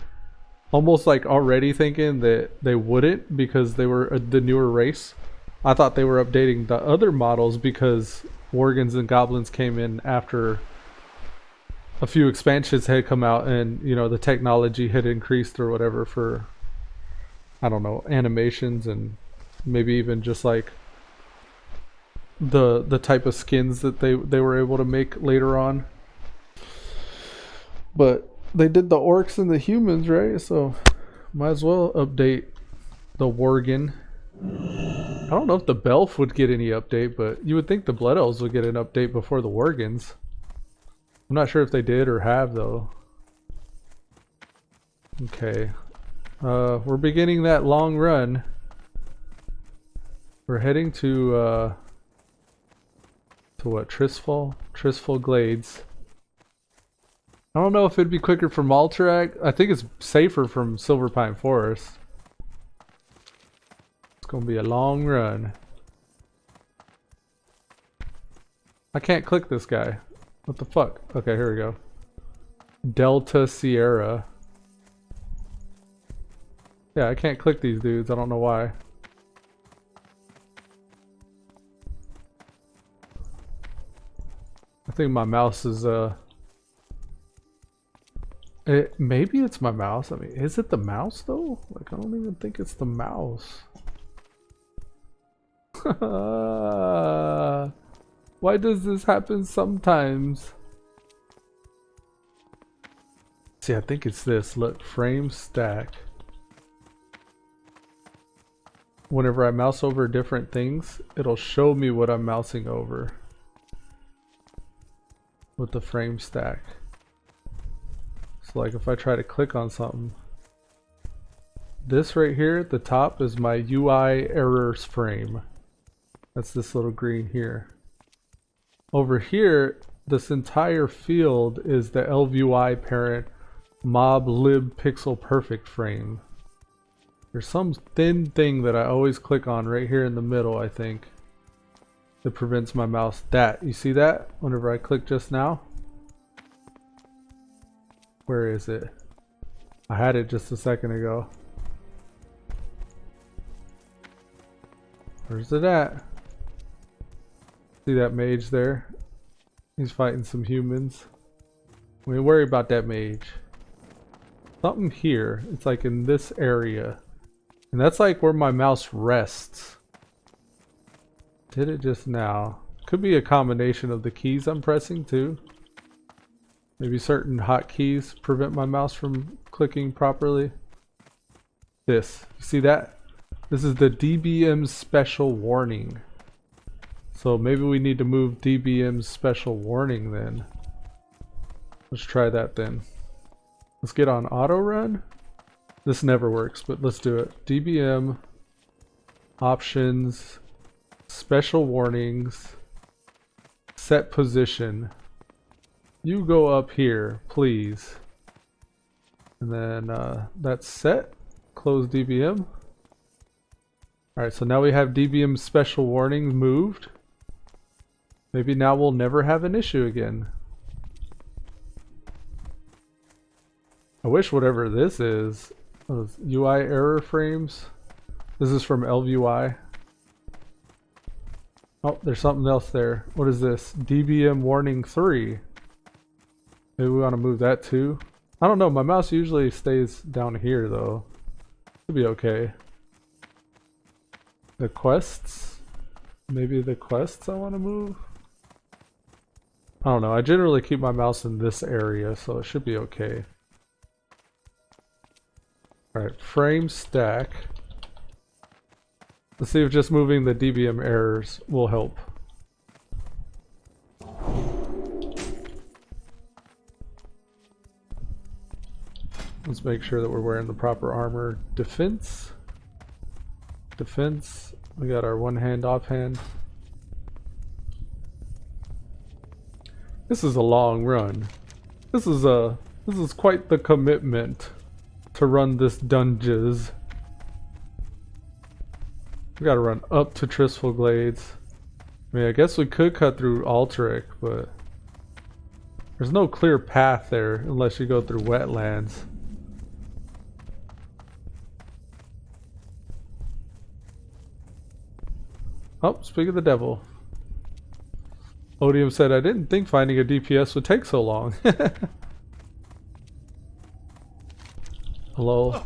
almost like already thinking that they wouldn't because they were the newer race. I thought they were updating the other models because Worgans and Goblins came in after a few expansions had come out, and you know the technology had increased or whatever for, I don't know, animations and maybe even just like the type of skins that they were able to make later on. But they did the orcs and the humans, right? So might as well update the Worgen. I don't know if the Belf would get any update, but you would think the Blood Elves would get an update before the Worgens. I'm not sure if they did or have though. Okay. We're beginning that long run. We're heading to what? Tristful Glades. I don't know if it'd be quicker from Alterac. I think it's safer from Silverpine Forest. It's gonna be a long run. I can't click this guy. What the fuck? Okay, here we go. Delta Sierra. Yeah, I can't click these dudes. I don't know why. I think my mouse is maybe it's my mouse. I mean, is it the mouse though? Like, I don't even think it's the mouse. Why does this happen sometimes? See, I think it's this. Look, frame stack. Whenever I mouse over different things, it'll show me what I'm mousing over with the frame stack. So like if I try to click on something, this right here at the top is my UI errors frame. That's this little green here. Over here, this entire field is the LVUI parent mob lib pixel perfect frame. There's some thin thing that I always click on right here in the middle, I think, that prevents my mouse. That, you see that? Whenever I click just now? Where is it? I had it just a second ago. Where's it at? See that mage there? He's fighting some humans. We don't worry about that mage. Something here. It's like in this area. And that's like where my mouse rests. Did it just now? Could be a combination of the keys I'm pressing too. Maybe certain hotkeys prevent my mouse from clicking properly. This. You see that? This is the DBM special warning. So maybe we need to move DBM's special warning then. Let's try that then. Let's get on auto run. This never works, but let's do it. DBM, options, special warnings, set position. You go up here, please. And then that's set. Close DBM. Alright, so now we have DBM special warnings moved. Maybe now we'll never have an issue again. I wish whatever this is, those UI error frames. This is from LVUI. Oh, there's something else there. What is this? DBM warning 3. Maybe we want to move that too. I don't know, my mouse usually stays down here though. It'll be okay. The quests? Maybe the quests I want to move? I don't know, I generally keep my mouse in this area, so it should be okay. Alright, frame stack. Let's see if just moving the DBM errors will help. Let's make sure that we're wearing the proper armor. Defense. Defense. We got our one hand offhand. This is a long run. This is quite the commitment to run this dungeons. We gotta run up to Tristful Glades. I mean, I guess we could cut through Alterac, but there's no clear path there unless you go through wetlands. Oh, speak of the devil. Odium said, I didn't think finding a DPS would take so long. Hello?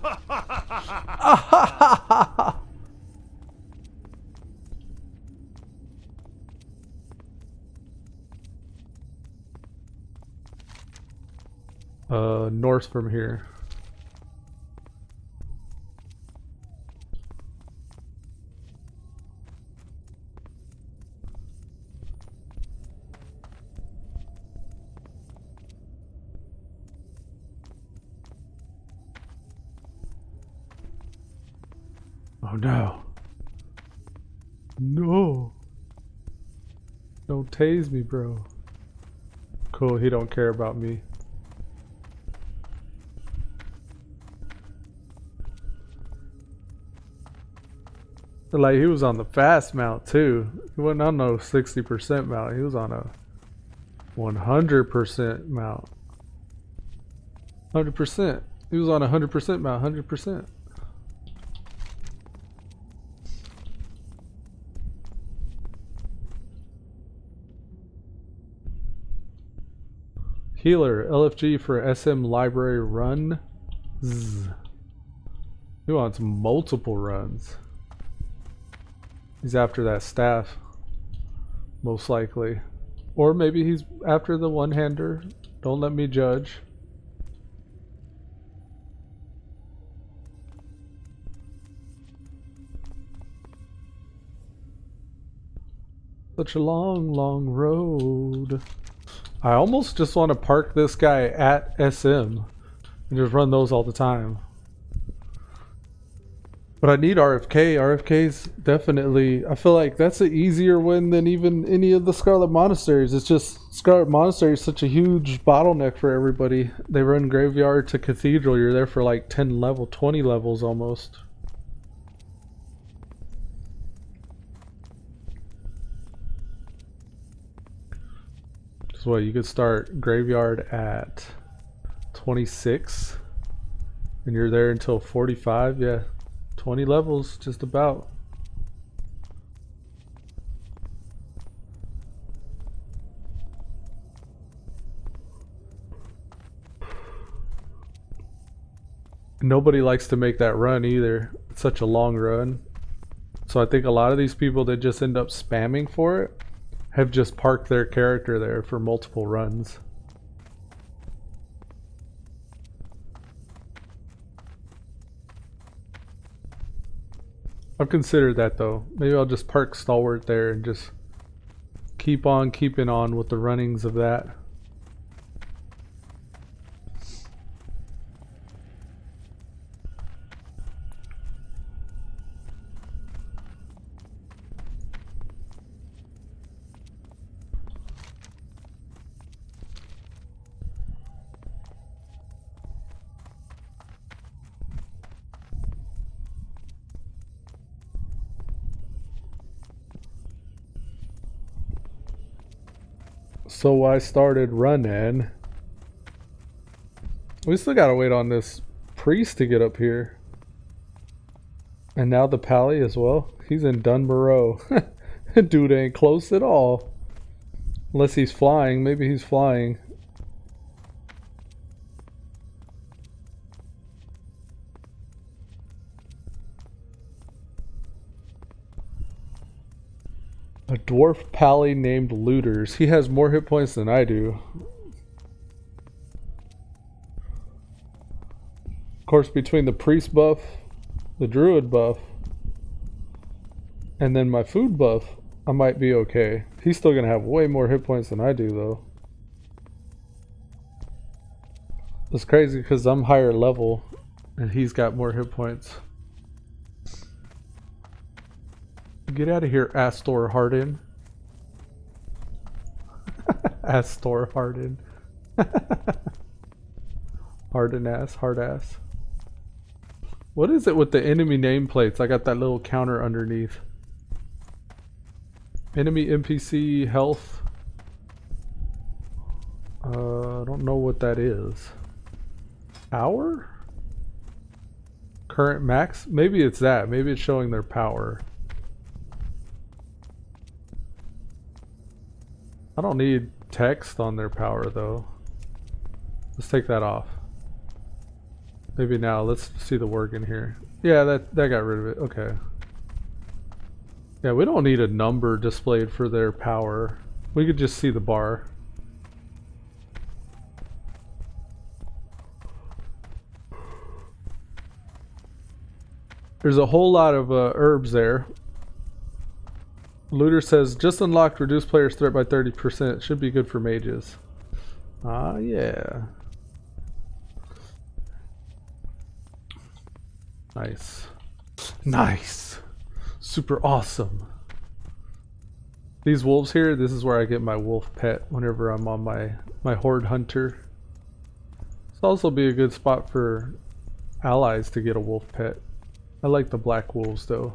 North from here. Oh no. No. Don't tase me, bro. Cool, he don't care about me. Like, he was on the fast mount too. He wasn't on no 60% mount. He was on a 100% mount. 100%. He was on a 100% mount. 100%. Healer, LFG for SM library run. Zzz. He wants multiple runs. He's after that staff, most likely. Or maybe he's after the one-hander. Don't let me judge. Such a long, long road. I almost just want to park this guy at SM and just run those all the time. But I need RFK. RFK's definitely, I feel like that's an easier win than even any of the Scarlet Monasteries. It's just Scarlet Monastery is such a huge bottleneck for everybody. They run Graveyard to Cathedral. You're there for like 10 level, 20 levels almost. So what, you could start Graveyard at 26 and you're there until 45. Yeah, 20 levels just about. Nobody likes to make that run either. It's such a long run. So I think a lot of these people that just end up spamming for it have just parked their character there for multiple runs. I've considered that though. Maybe I'll just park Stalwart there and just keep on keeping on with the runnings of that. So I started running. We still gotta wait on this priest to get up here. And now the Pally as well. He's in Dunborough. Dude ain't close at all. Unless he's flying. Maybe he's flying. A dwarf pally named Looters. He has more hit points than I do. Of course, between the priest buff, the druid buff, and then my food buff, I might be okay. He's still gonna have way more hit points than I do, though. It's crazy because I'm higher level, and he's got more hit points. Get out of here, Astor Harden. Astor Harden. Harden ass, hard ass. What is it with the enemy nameplates? I got that little counter underneath. Enemy NPC health. I don't know what that is. Power? Current max? Maybe it's that. Maybe it's showing their power. I don't need text on their power though. Let's take that off. Maybe now. Let's see the work in here. Yeah, that got rid of it. Okay. Yeah, we don't need a number displayed for their power. We could just see the bar. There's a whole lot of herbs there. Looter says, just unlocked reduce player's threat by 30%. Should be good for mages. Ah, yeah. Nice. Nice. Super awesome. These wolves here, this is where I get my wolf pet whenever I'm on my horde hunter. This also be a good spot for allies to get a wolf pet. I like the black wolves though.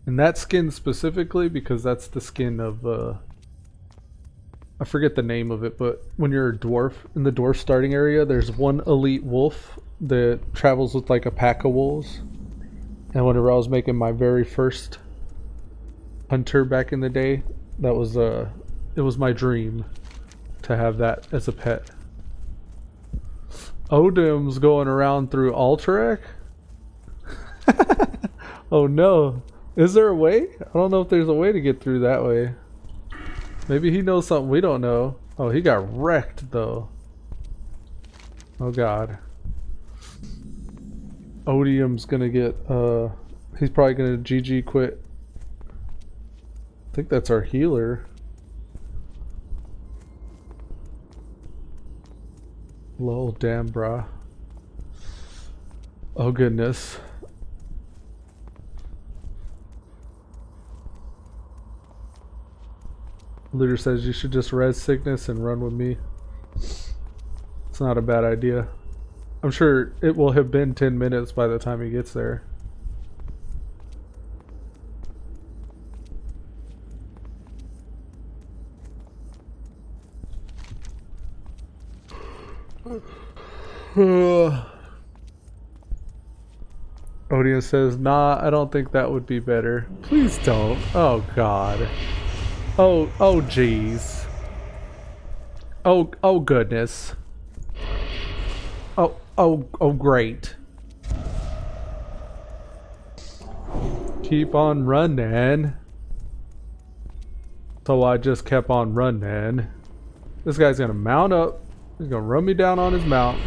And that skin specifically because that's the skin of I forget the name of it, but when you're a dwarf in the dwarf starting area, there's one elite wolf that travels with like a pack of wolves. And whenever I was making my very first hunter back in the day, that was it was my dream to have that as a pet. Odim's going around through Alterac? Oh no. Is there a way? I don't know if there's a way to get through that way. Maybe he knows something we don't know. Oh, he got wrecked though. Oh god. Odium's gonna get he's probably gonna GG quit. I think that's our healer. Lol, damn brah. Oh goodness. Looter says you should just res sickness and run with me. It's not a bad idea. I'm sure it will have been 10 minutes by the time he gets there. Odeon says, nah, I don't think that would be better. Please don't. Oh god. Oh jeez. Oh goodness. Oh great. Keep on running. So I just kept on running. This guy's gonna mount up. He's gonna run me down on his mount.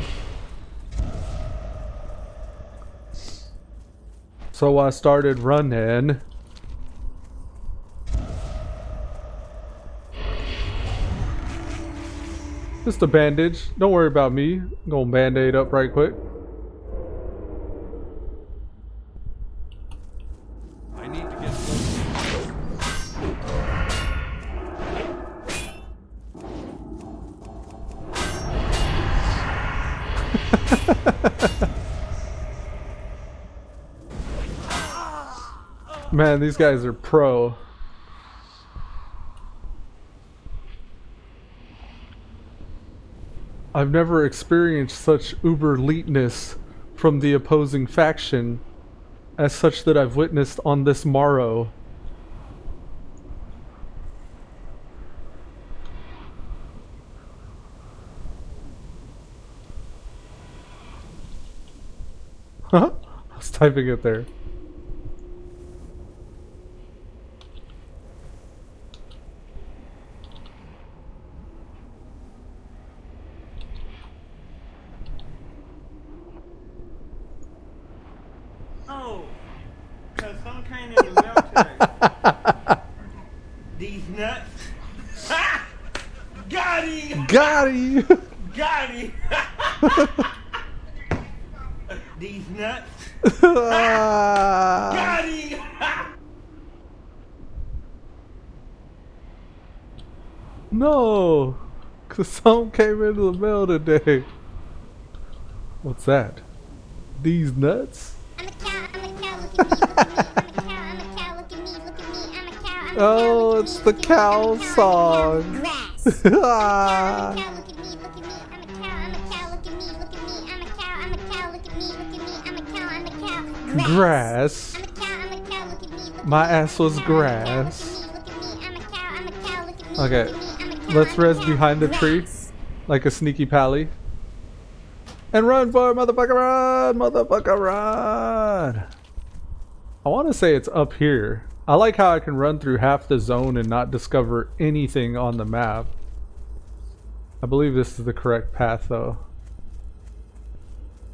So I started running. Just a bandage. Don't worry about me. I'm gonna band-aid up right quick. I need to get close. Man, these guys are pro. I've never experienced such uber eliteness from the opposing faction as such that I've witnessed on this morrow. Huh? I was typing it there. Oh, cause some kind in the military. These nuts. Ha! Got him! Got him! Got him! These nuts. Ah. Got him! No! Cause some came into the mail today. What's that? These nuts? I'm a cow, look at me, look at me. I'm a cow, look at me, look at me. I'm a cow, Oh, it's the cow song. Grass. Ah. I'm a cow, look at me, look at me. I'm a cow, look at me, look at me. I'm a cow, look at me, look at me. I'm a cow, Grass. I'm a cow, look at me, look at me. My ass was grass. Okay, let's res behind the tree like a sneaky pally. And run for it, motherfucker, run! Motherfucker, run! I want to say it's up here. I like how I can run through half the zone and not discover anything on the map. I believe this is the correct path, though.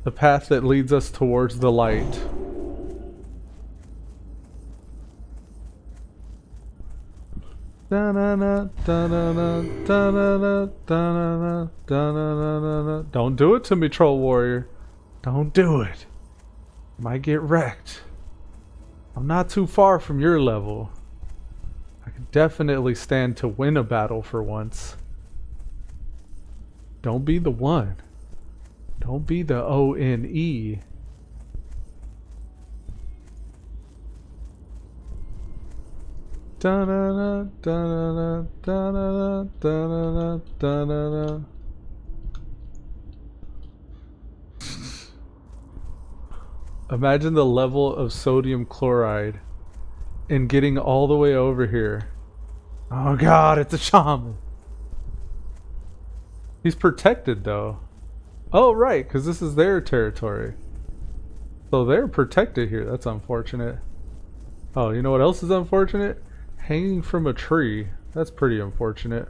The path that leads us towards the light. Don't do it to me, troll warrior. Don't do it. You might get wrecked. I'm not too far from your level. I can definitely stand to win a battle for once. Don't be the one. Don't be the ONE. Da-na-na, da-na-na, da-na-na, da-na-na, da-na-na. Imagine the level of sodium chloride and getting all the way over here. Oh god, it's a shaman. He's protected though. Oh right, because this is their territory. So they're protected here. That's unfortunate. Oh, you know what else is unfortunate? Hanging from a tree. That's pretty unfortunate.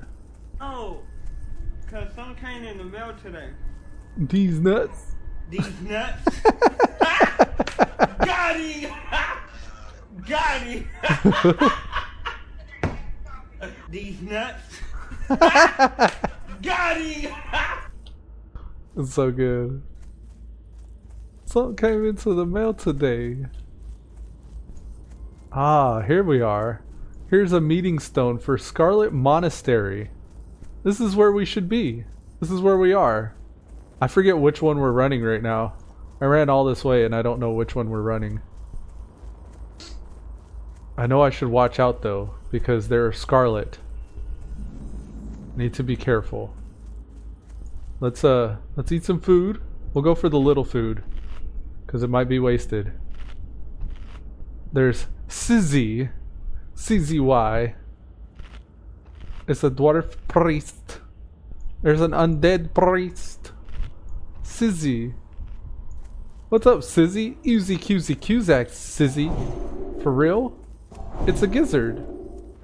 Oh, cause some kind in the mail today. These nuts. These nuts. Got him! Got him! These nuts. Got him! It's so good. Something came into the mail today. Ah, here we are. Here's a meeting stone for Scarlet Monastery. This is where we should be. This is where we are. I forget which one we're running right now. I ran all this way and I don't know which one we're running. I know I should watch out though, because they're Scarlet. Need to be careful. Let's eat some food. We'll go for the little food, because it might be wasted. There's Sizzy. CZY. It's a dwarf priest. There's an undead priest. Sizzy. What's up, Sizzy? Uzi QZ Cusack, Sizzy. For real? It's a gizzard.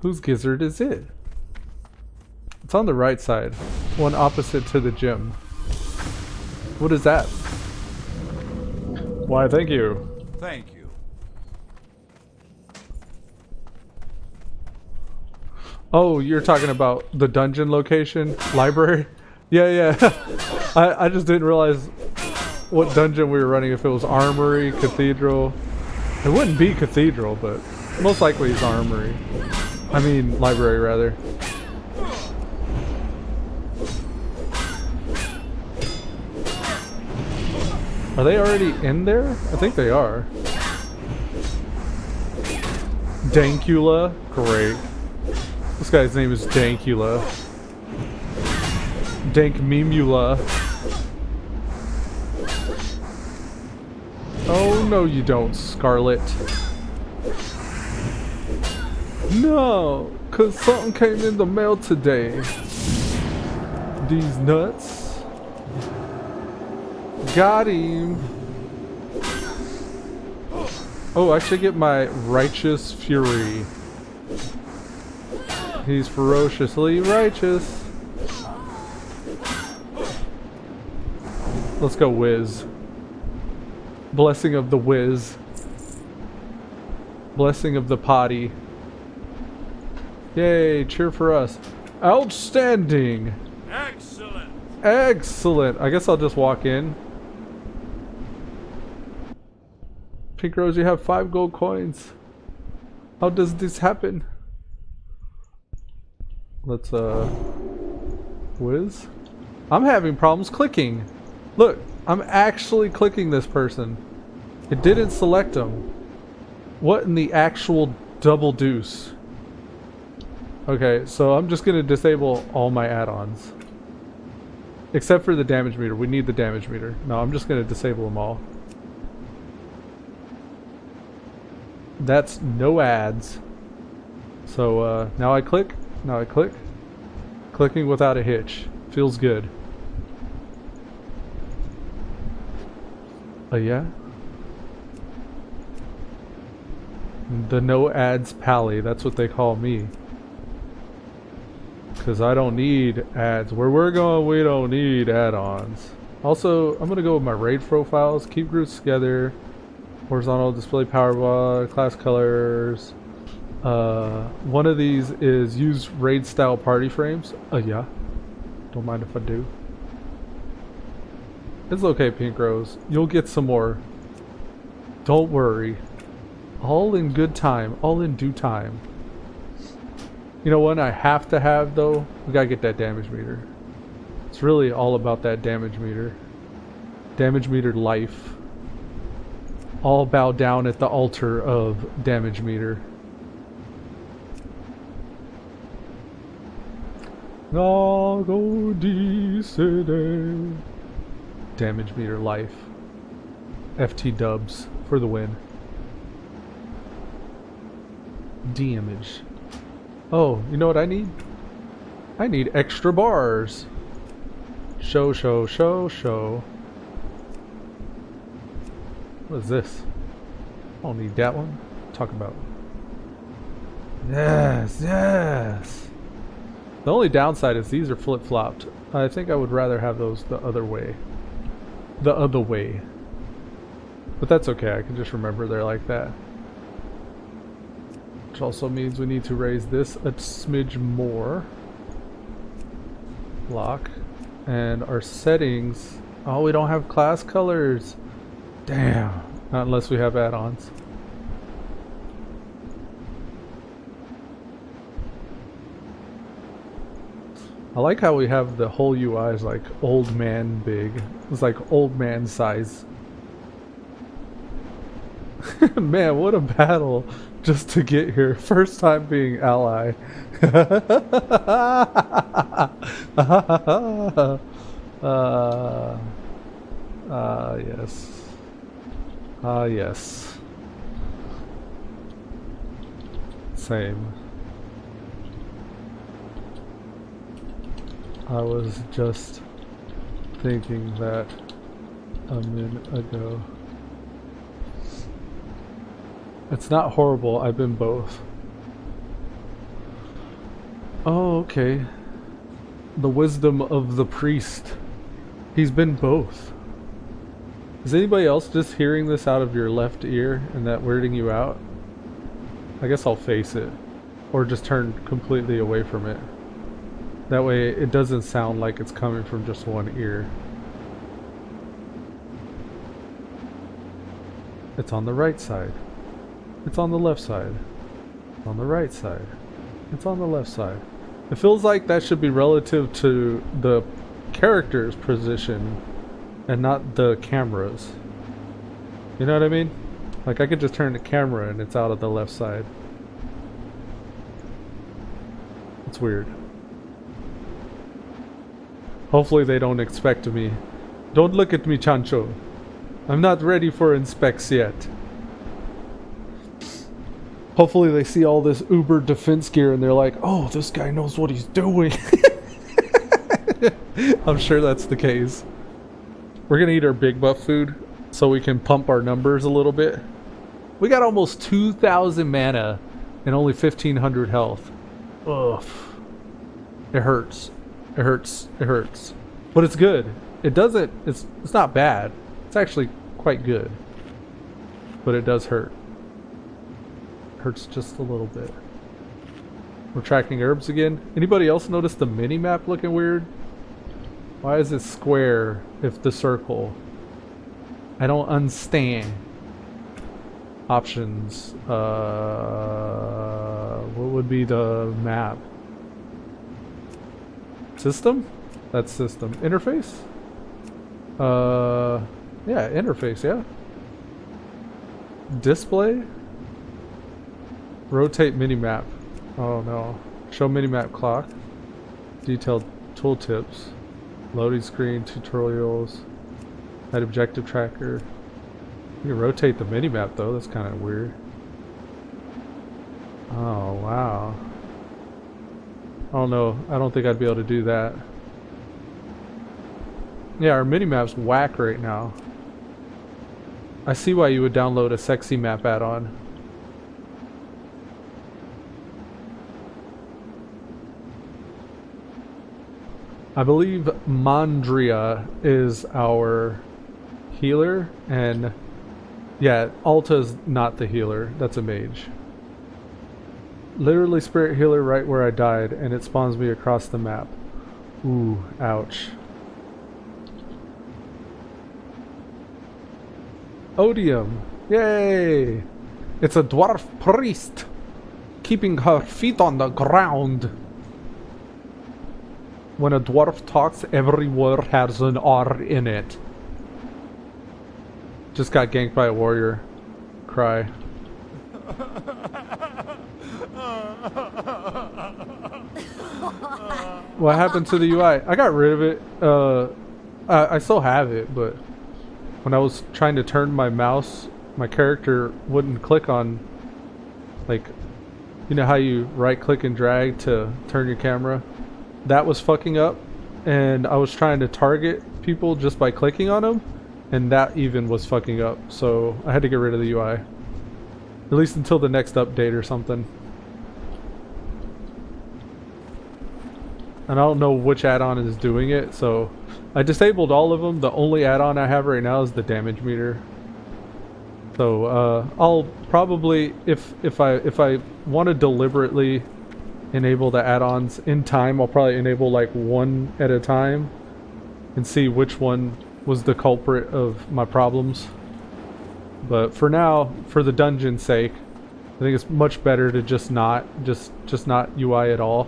Whose gizzard is it? It's on the right side. One opposite to the gym. What is that? Why, thank you. Thank you. Oh, you're talking about the dungeon location? Library? Yeah. I just didn't realize what dungeon we were running, if it was Armory, Cathedral. It wouldn't be Cathedral, but most likely it's Armory. I mean, Library, rather. Are they already in there? I think they are. Dankula? Great. This guy's name is Dankula. dank memula. Oh no you don't, Scarlet. No, cause something came in the mail today. These nuts. Got him. Oh, I should get my righteous fury. He's ferociously righteous. Let's go whiz. Blessing of the whiz. Blessing of the potty. Yay, cheer for us. Outstanding. Excellent. Excellent. I guess I'll just walk in. Pink Rose, you have 5 gold coins. How does this happen? Let's whiz. I'm having problems clicking. Look, I'm actually clicking this person. It didn't select them. What in the actual double deuce? Okay, so I'm just gonna disable all my add-ons. Except for the damage meter. We need the damage meter. No, I'm just gonna disable them all. That's no ads. So now I click. Now I click. Clicking without a hitch. Feels good. Oh yeah? The no ads pally, that's what they call me. Cause I don't need ads. Where we're going, we don't need add-ons. Also, I'm gonna go with my raid profiles. Keep groups together. Horizontal display power bar, class colors. One of these is use raid style party frames. Yeah. Don't mind if I do. It's okay, Pink Rose. You'll get some more. Don't worry. All in good time. All in due time. You know what I have to have though? We gotta get that damage meter. It's really all about that damage meter. Damage meter life. All bow down at the altar of damage meter. Nago City. Damage meter life. FT dubs for the win. Damage. Oh, you know what I need? I need extra bars. Show. What is this? I don't need that one. Talk about. Yes. The only downside is these are flip-flopped. I think I would rather have those the other way. The other way. But that's okay, I can just remember they're like that. Which also means we need to raise this a smidge more. Lock. And our settings... Oh, we don't have class colors! Damn. Not unless we have add-ons. I like how we have the whole UI is like old man big. It's like old man size. Man, what a battle just to get here. First time being ally. Yes. Yes. Same. I was just thinking that a minute ago. It's not horrible, I've been both. Oh, okay. The wisdom of the priest. He's been both. Is anybody else just hearing this out of your left ear and that weirding you out? I guess I'll face it. Or just turn completely away from it. That way it doesn't sound like it's coming from just one ear. It's on the right side. It's on the left side. On the right side. It's on the left side. It feels like that should be relative to the character's position and not the camera's. You know what I mean? Like I could just turn the camera and it's out of the left side. It's weird. Hopefully they don't expect me. Don't look at me, Chancho. I'm not ready for inspects yet. Hopefully they see all this Uber defense gear and they're like, oh, this guy knows what he's doing. I'm sure that's the case. We're gonna eat our big buff food so we can pump our numbers a little bit. We got almost 2,000 mana and only 1,500 health. Ugh. It hurts. It hurts. It hurts. But it's good. It doesn't... It's not bad. It's actually quite good. But it does hurt. Hurts just a little bit. We're tracking herbs again. Anybody else notice the mini-map looking weird? Why is it square if the circle? I don't understand. Options. What would be the map? System? That's system. Interface? Yeah, interface, yeah. Display? Rotate minimap. Oh no. Show minimap clock. Detailed tooltips. Loading screen, tutorials. That objective tracker. You can rotate the minimap though, that's kind of weird. Oh wow. Oh no, I don't think I'd be able to do that. Yeah, our minimap's whack right now. I see why you would download a sexy map add-on. I believe Mandria is our healer, and yeah, Alta's not the healer, that's a mage. Literally spirit healer right where I died, and it spawns me across the map. Ooh, ouch. Odium, yay! It's a dwarf priest, keeping her feet on the ground. When a dwarf talks, every word has an R in it. Just got ganked by a warrior. Cry. What happened to the UI? I got rid of it. I still have it, but when I was trying to turn my mouse, my character wouldn't click on, like, you know how you right click and drag to turn your camera? That was fucking up, and I was trying to target people just by clicking on them, and that even was fucking up, so I had to get rid of the UI. At least until the next update or something. And I don't know which add-on is doing it, so I disabled all of them. The only add-on I have right now is the damage meter. So I'll probably, if I want to deliberately enable the add-ons in time, I'll probably enable like one at a time and see which one was the culprit of my problems. But for now, for the dungeon's sake, I think it's much better to just not UI at all.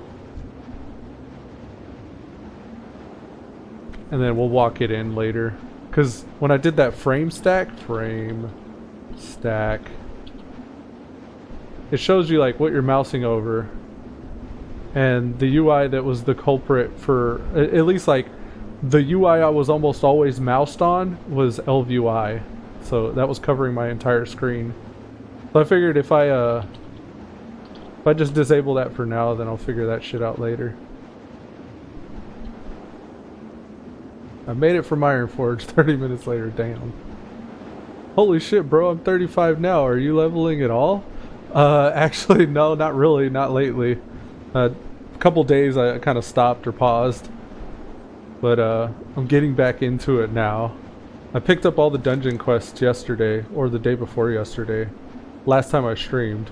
And then we'll walk it in later. Because when I did that frame stack, it shows you like what you're mousing over. And the UI that was the culprit for, at least like, the UI I was almost always moused on was ElvUI. So that was covering my entire screen. So I figured if I just disable that for now, then I'll figure that shit out later. I made it from Ironforge 30 minutes later, damn. Holy shit, bro, I'm 35 now. Are you leveling at all? Actually, no, not really, not lately. A couple days I kind of stopped or paused. But I'm getting back into it now. I picked up all the dungeon quests yesterday, or the day before yesterday. Last time I streamed.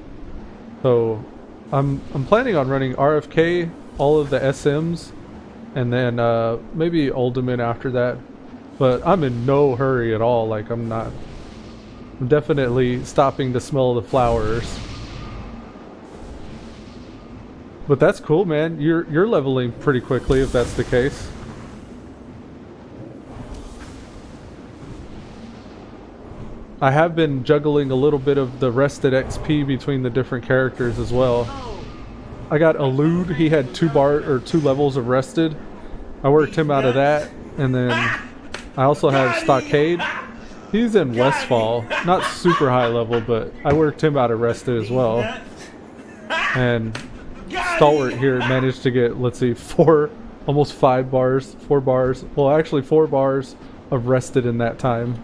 So I'm planning on running RFK, all of the SMs, and then maybe Ultimate after that. But I'm in no hurry at all. Like I'm definitely stopping to smell the flowers. But that's cool, man. You're leveling pretty quickly if that's the case. I have been juggling a little bit of the rested XP between the different characters as well. I got Elude, he had 2 levels of rested, I worked him out of that, and then I also have Stockade. He's in Westfall, not super high level, but I worked him out of Rested as well. And Stalwart here managed to get, let's see, almost 4 bars, well actually 4 bars of Rested in that time.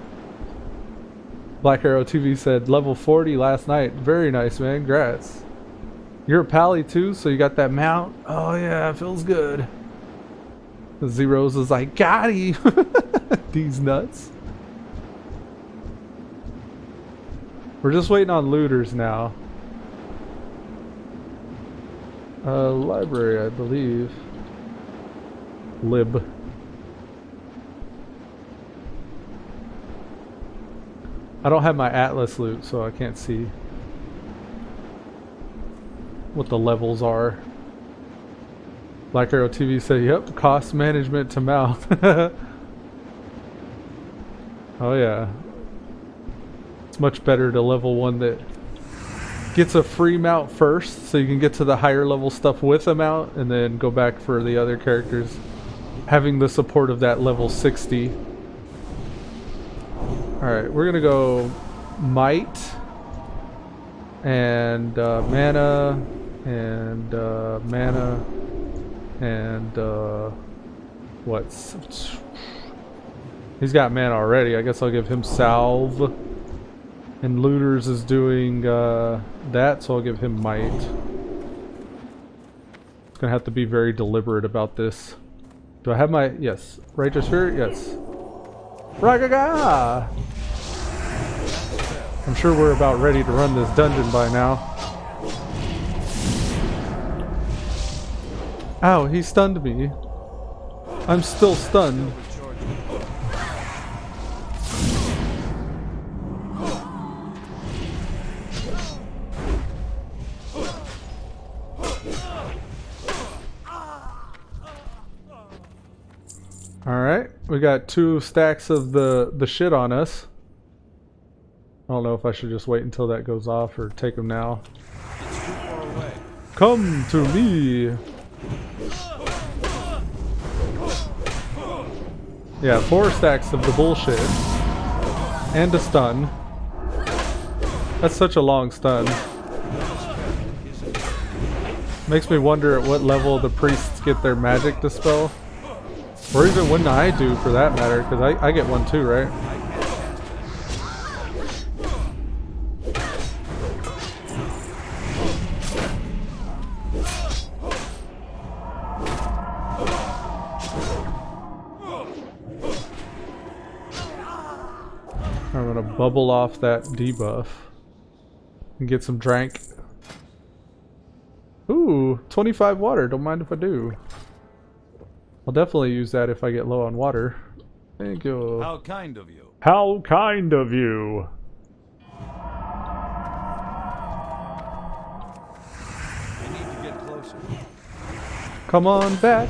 Black Arrow TV said, level 40 last night. Very nice, man. Congrats. You're a pally too, so you got that mount? Oh yeah, it feels good. The Zeros is like, got him! These nuts. We're just waiting on looters now. Library, I believe. Lib. I don't have my Atlas loot, so I can't see what the levels are. Black Arrow TV said, yep, cost management to mount. Oh yeah. It's much better to level one that gets a free mount first, so you can get to the higher level stuff with a mount, and then go back for the other characters having the support of that level 60. Alright, we're gonna go Might and Mana and Mana and what's... He's got Mana already. I guess I'll give him Salve. And Looters is doing that, so I'll give him Might. It's gonna have to be very deliberate about this. Do I have my... Yes. Righteous Spirit? Yes. Ragaga! I'm sure we're about ready to run this dungeon by now. Ow, he stunned me. I'm still stunned. Alright, we got 2 stacks of the shit on us. I don't know if I should just wait until that goes off or take them now. It's too far away. Come to me! Yeah, 4 stacks of the bullshit. And a stun. That's such a long stun. Makes me wonder at what level the priests get their magic dispel. Or even when I do, for that matter, because I get one too, right? I'm gonna bubble off that debuff and get some drank. Ooh, 25 water. Don't mind if I do. I'll definitely use that if I get low on water. Thank you. How kind of you. How kind of you. I need to get closer. Come on back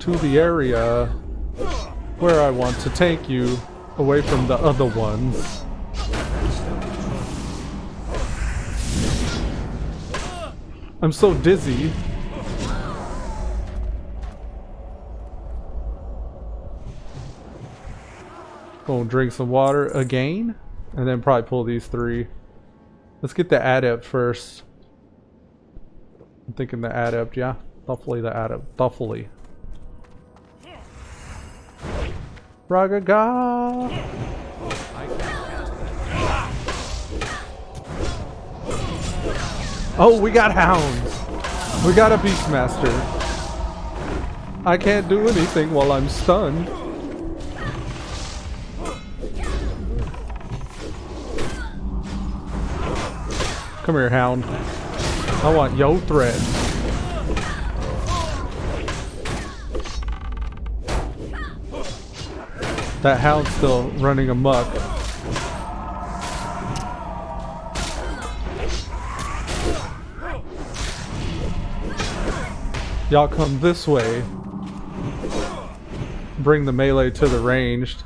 to the area where I want to take you away from the other ones. I'm so dizzy. Gonna drink some water again, and then probably pull these 3. Let's get the adept first. I'm thinking the adept, yeah. Definitely the adept. Definitely. Ragaga! Oh, we got hounds! We got a Beastmaster. I can't do anything while I'm stunned. Come here, hound. I want your threat. That hound's still running amok. Y'all come this way. Bring the melee to the ranged.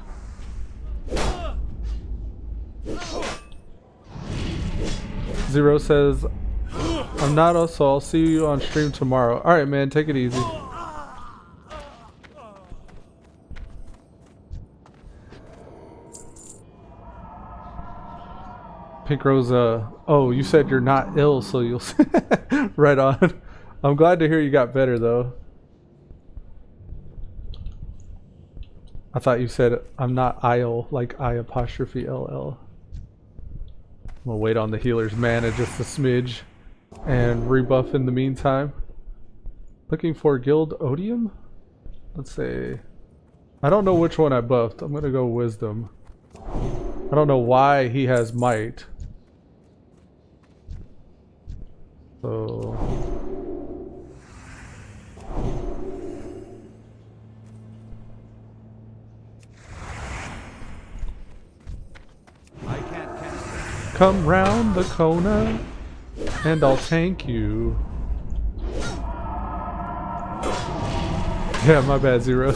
Zero says, I'm not, so I'll see you on stream tomorrow. Alright, man, take it easy. Pink Rose, oh, you said you're not ill, so you'll right on. I'm glad to hear you got better though. I thought you said I'm not ill, like I''LL. I'm gonna wait on the healer's mana just a smidge and rebuff in the meantime. Looking for Guild Odium? Let's say, I don't know which one I buffed. I'm gonna go Wisdom. I don't know why he has Might. So I can't cast it. come round the corner and I'll tank you. Yeah, my bad, Zero.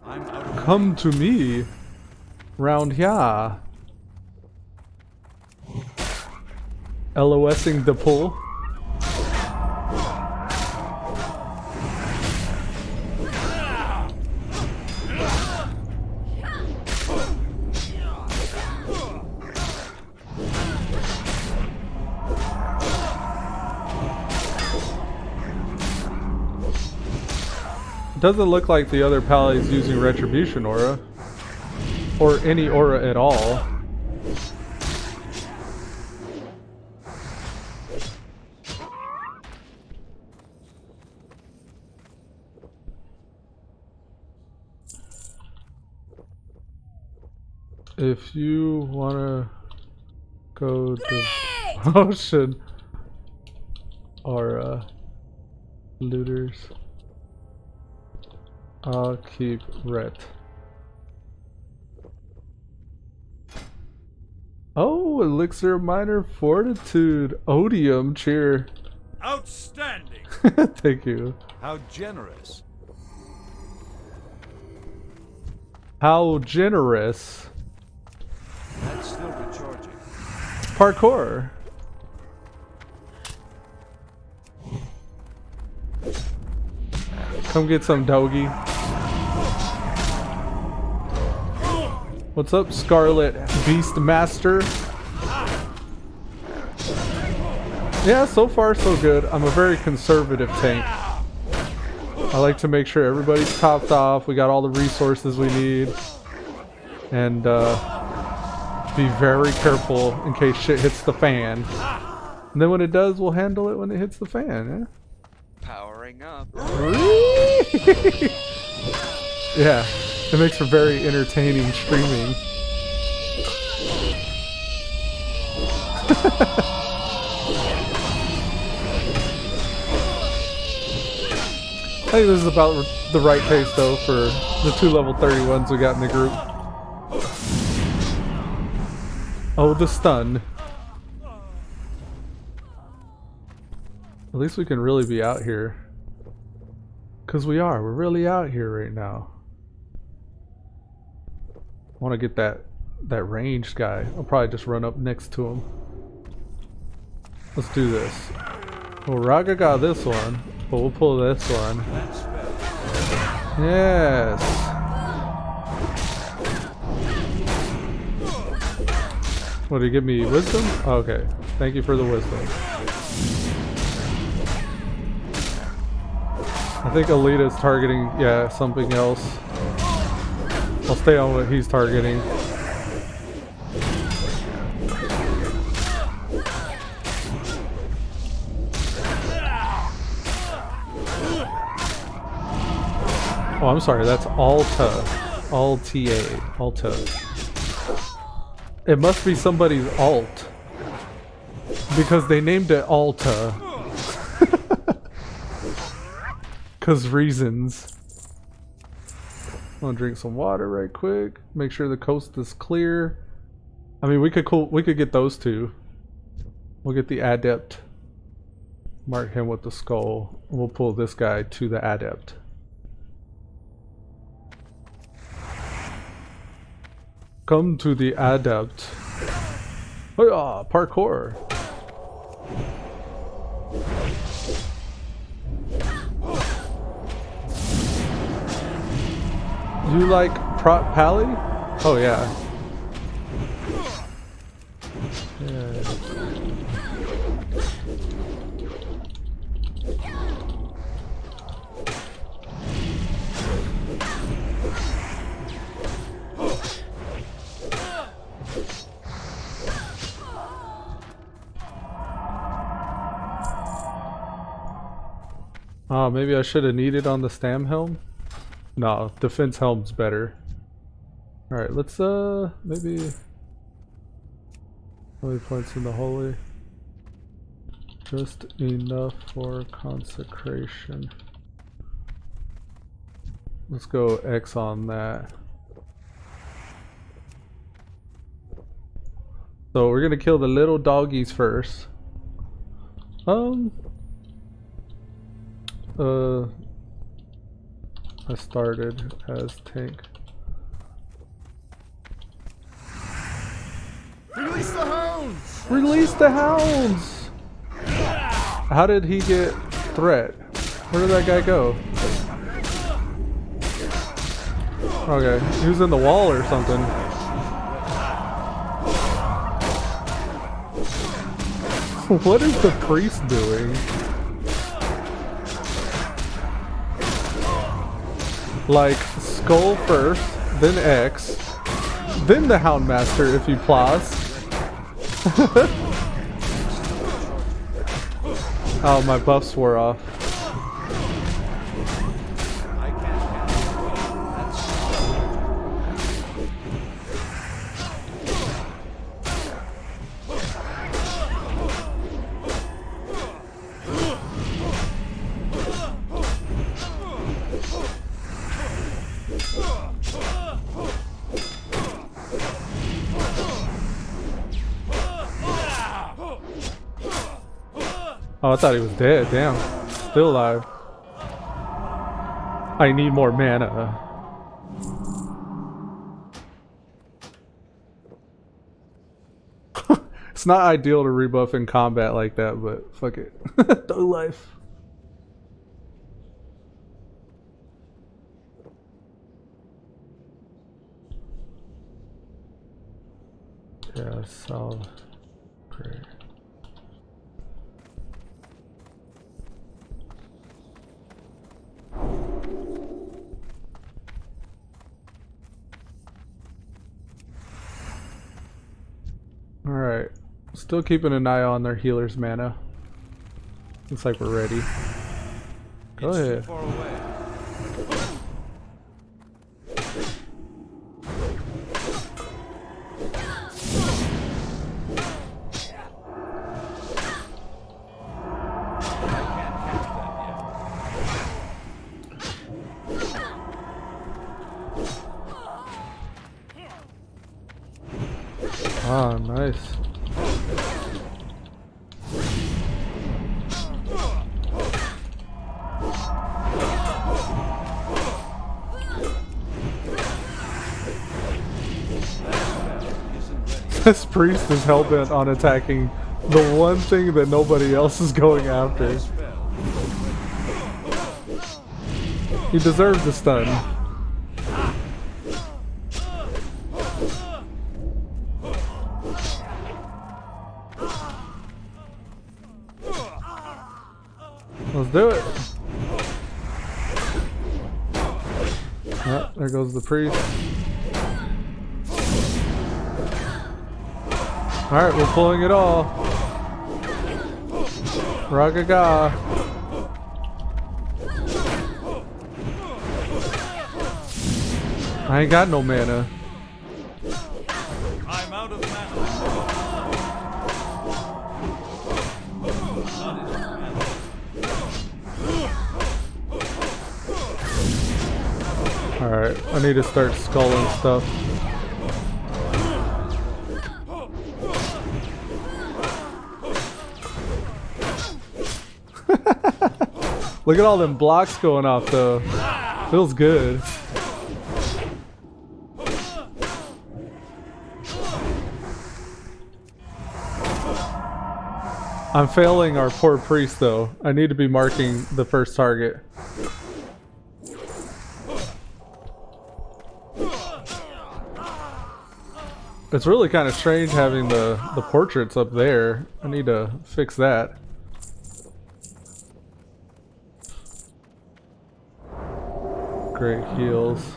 I'm out of Come to me round here. LOSing the pull. Doesn't look like the other Paladin's using Retribution Aura. Or any aura at all. If you wanna go to Potion or looters, I'll keep Ret. Oh, Elixir of Minor Fortitude. Odium, cheer. outstanding. Thank you. How generous. How generous. That's still recharging. Parkour. Come get some, doggy. What's up, Scarlet Beastmaster? Yeah, so far so good. I'm a very conservative tank. I like to make sure everybody's topped off. We got all the resources we need. And be very careful in case shit hits the fan. And then when it does, we'll handle it when it hits the fan, Powering up. Yeah, it makes for very entertaining streaming. I think this is about the right pace though for the 2 level 31s we got in the group. Oh, the stun. At least we can really be out here. Cause we're really out here right now. I want to get that ranged guy. I'll probably just run up next to him. Let's do this. Well, Raga got this one, but we'll pull this one. That's better. Yes. What, did he give me wisdom? Oh, okay. Thank you for the wisdom. I think Alita's targeting, yeah, something else. I'll stay on what he's targeting. Oh, I'm sorry, that's Alta. Alta. It must be somebody's alt. Because they named it Alta. Cause reasons. I'm gonna drink some water right quick. Make sure the coast is clear. I mean, we could get those two. We'll get the adept. Mark him with the skull. We'll pull this guy to the adept. Come to the adept. Oh yeah, parkour. You like Parry? Oh yeah. Yeah. Oh, maybe I should have needed on the stam helm? No, defense helm's better. Alright, let's maybe holy points in the holy. Just enough for consecration. Let's go X on that. So we're gonna kill the little doggies first. I started as tank. Release the hounds! Release the hounds! How did he get threat? Where did that guy go? Okay, he was in the wall or something. What is the priest doing? Like, skull first, then X, then the Houndmaster if you plus. Oh, my buffs wore off. I can't cancel. Oh, I thought he was dead. Damn. Still alive. I need more mana. It's not ideal to rebuff in combat like that, but fuck it. Thug life. Yeah, solve. Great. Alright. Still keeping an eye on their healer's mana. Looks like we're ready. Go It's too ahead. far away. Ah, nice. This priest is hellbent on attacking the one thing that nobody else is going after. He deserves the stun. Let's do it. Oh, there goes the priest. Alright, we're pulling it all. Ragaga. I ain't got no mana. I'm out of mana. Alright, I need to start sculling stuff. Look at all them blocks going off though. Feels good. I'm failing our poor priest though. I need to be marking the first target. It's really kind of strange having the portraits up there. I need to fix that. Great heals.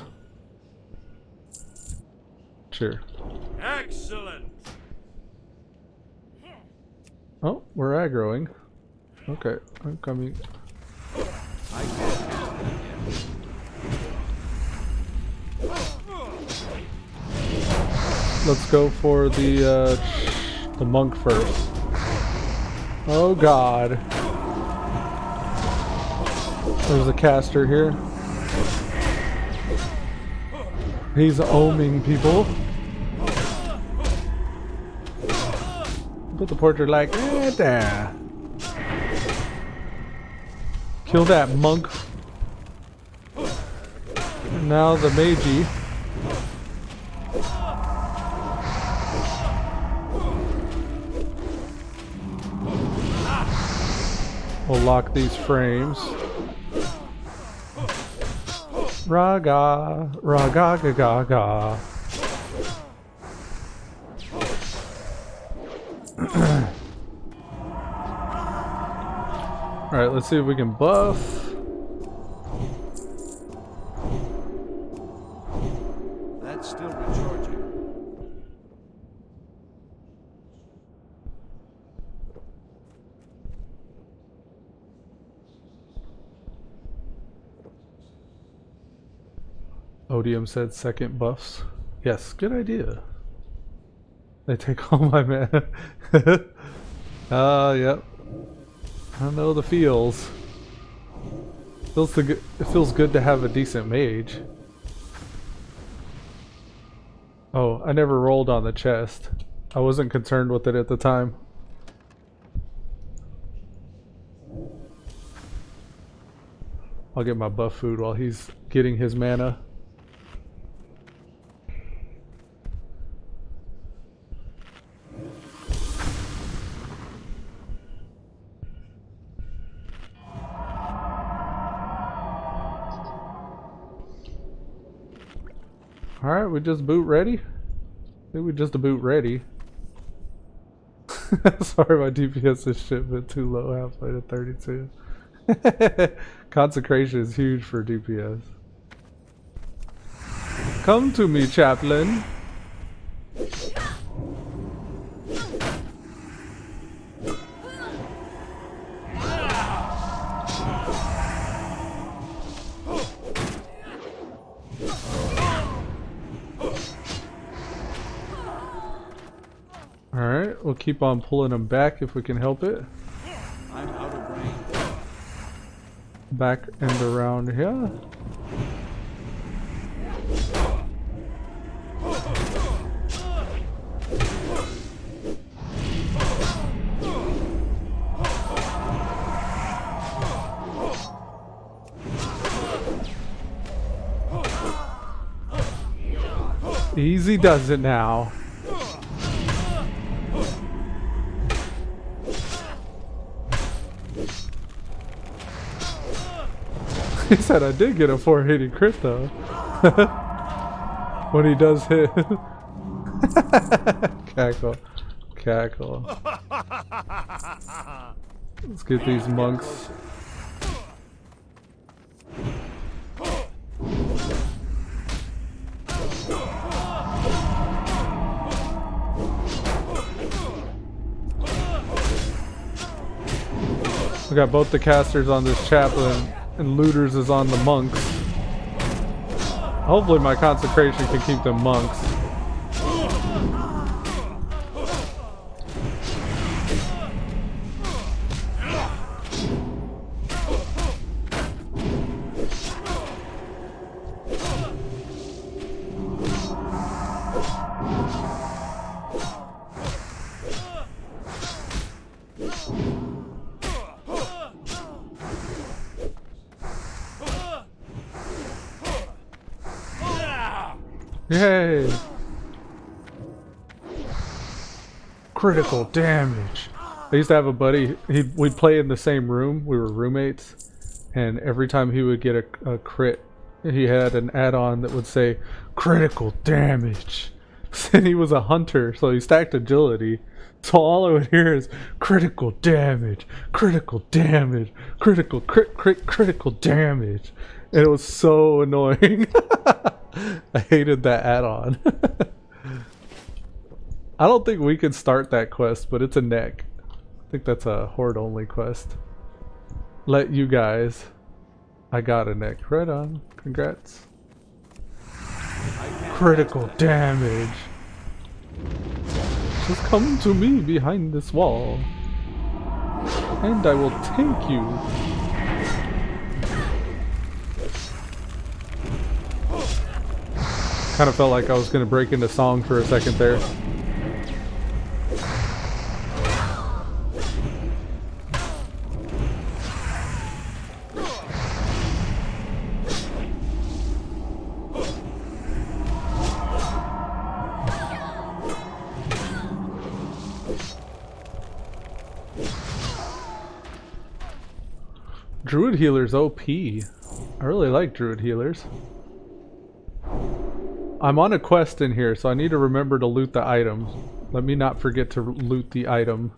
Sure. Excellent. Oh, we're aggroing. Okay, I'm coming. I can't handle it yet. Let's go for the monk first. Oh God. There's a caster here. He's oming people. Put the portrait like there. Kill that monk. And now the magi. We'll lock these frames. Raga, raga, ga, ga, ga. Alright, let's see if we can buff. That's still recharging. Odium said second buffs. Yes, good idea. They take all my mana. Yep. I know the feels. It feels good to have a decent mage. Oh, I never rolled on the chest. I wasn't concerned with it at the time. I'll get my buff food while he's getting his mana. Alright, we just boot ready? I think we just boot ready. Sorry, my DPS is shit, but too low, halfway to 32. Consecration is huge for DPS. Come to me, chaplain. Alright, we'll keep on pulling them back if we can help it. I'm out of range. Back and around here. Easy does it now. He said I did get a 480 crit though. When he does hit. Cackle. Cackle. Let's get these monks. We got both the casters on this chaplain. And looters is on the monks. Hopefully my consecration can keep them monks. Yay! Critical damage. I used to have a buddy, we'd play in the same room, we were roommates, and every time he would get a crit, he had an add-on that would say, critical damage. And he was a hunter, so he stacked agility. So all I would hear is critical damage, critical damage, critical damage. And it was so annoying. I hated that add-on. I don't think we could start that quest, but it's a neck. I think that's a horde only quest. Let you guys. I got a neck. Right on. Congrats. Critical damage. Just come to me behind this wall. And I will tank you. Kind of felt like I was going to break into song for a second there. Druid healers OP. I really like druid healers. I'm on a quest in here, so I need to remember to loot the items. Let me not forget to loot the item.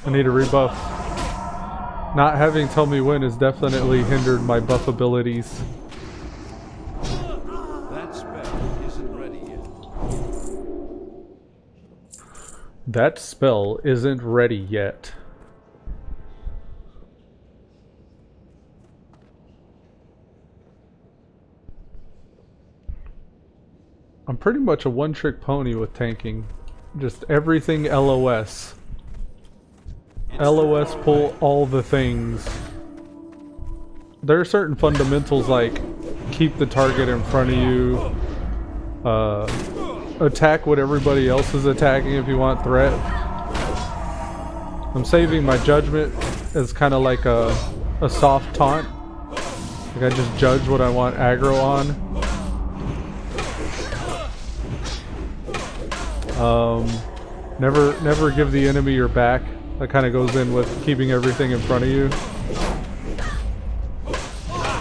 I need a rebuff. Not having tell me when has definitely hindered my buff abilities. That spell isn't ready yet. That spell isn't ready yet. I'm pretty much a one-trick pony with tanking. Just everything LOS. LOS pull all the things. There are certain fundamentals like keep the target in front of you, attack what everybody else is attacking if you want threat. I'm saving my judgment as kind of like a soft taunt. Like I just judge what I want aggro on. Never give the enemy your back. That kind of goes in with keeping everything in front of you.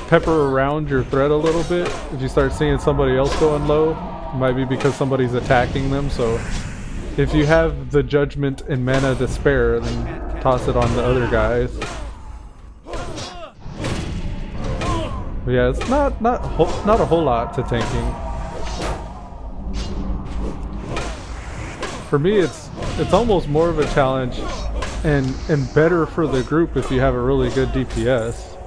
Pepper around your threat a little bit. If you start seeing somebody else going low, it might be because somebody's attacking them. So if you have the judgment and mana to spare, then toss it on the other guys. But yeah, it's not a whole lot to tanking. For me, it's almost more of a challenge. And better for the group if you have a really good DPS.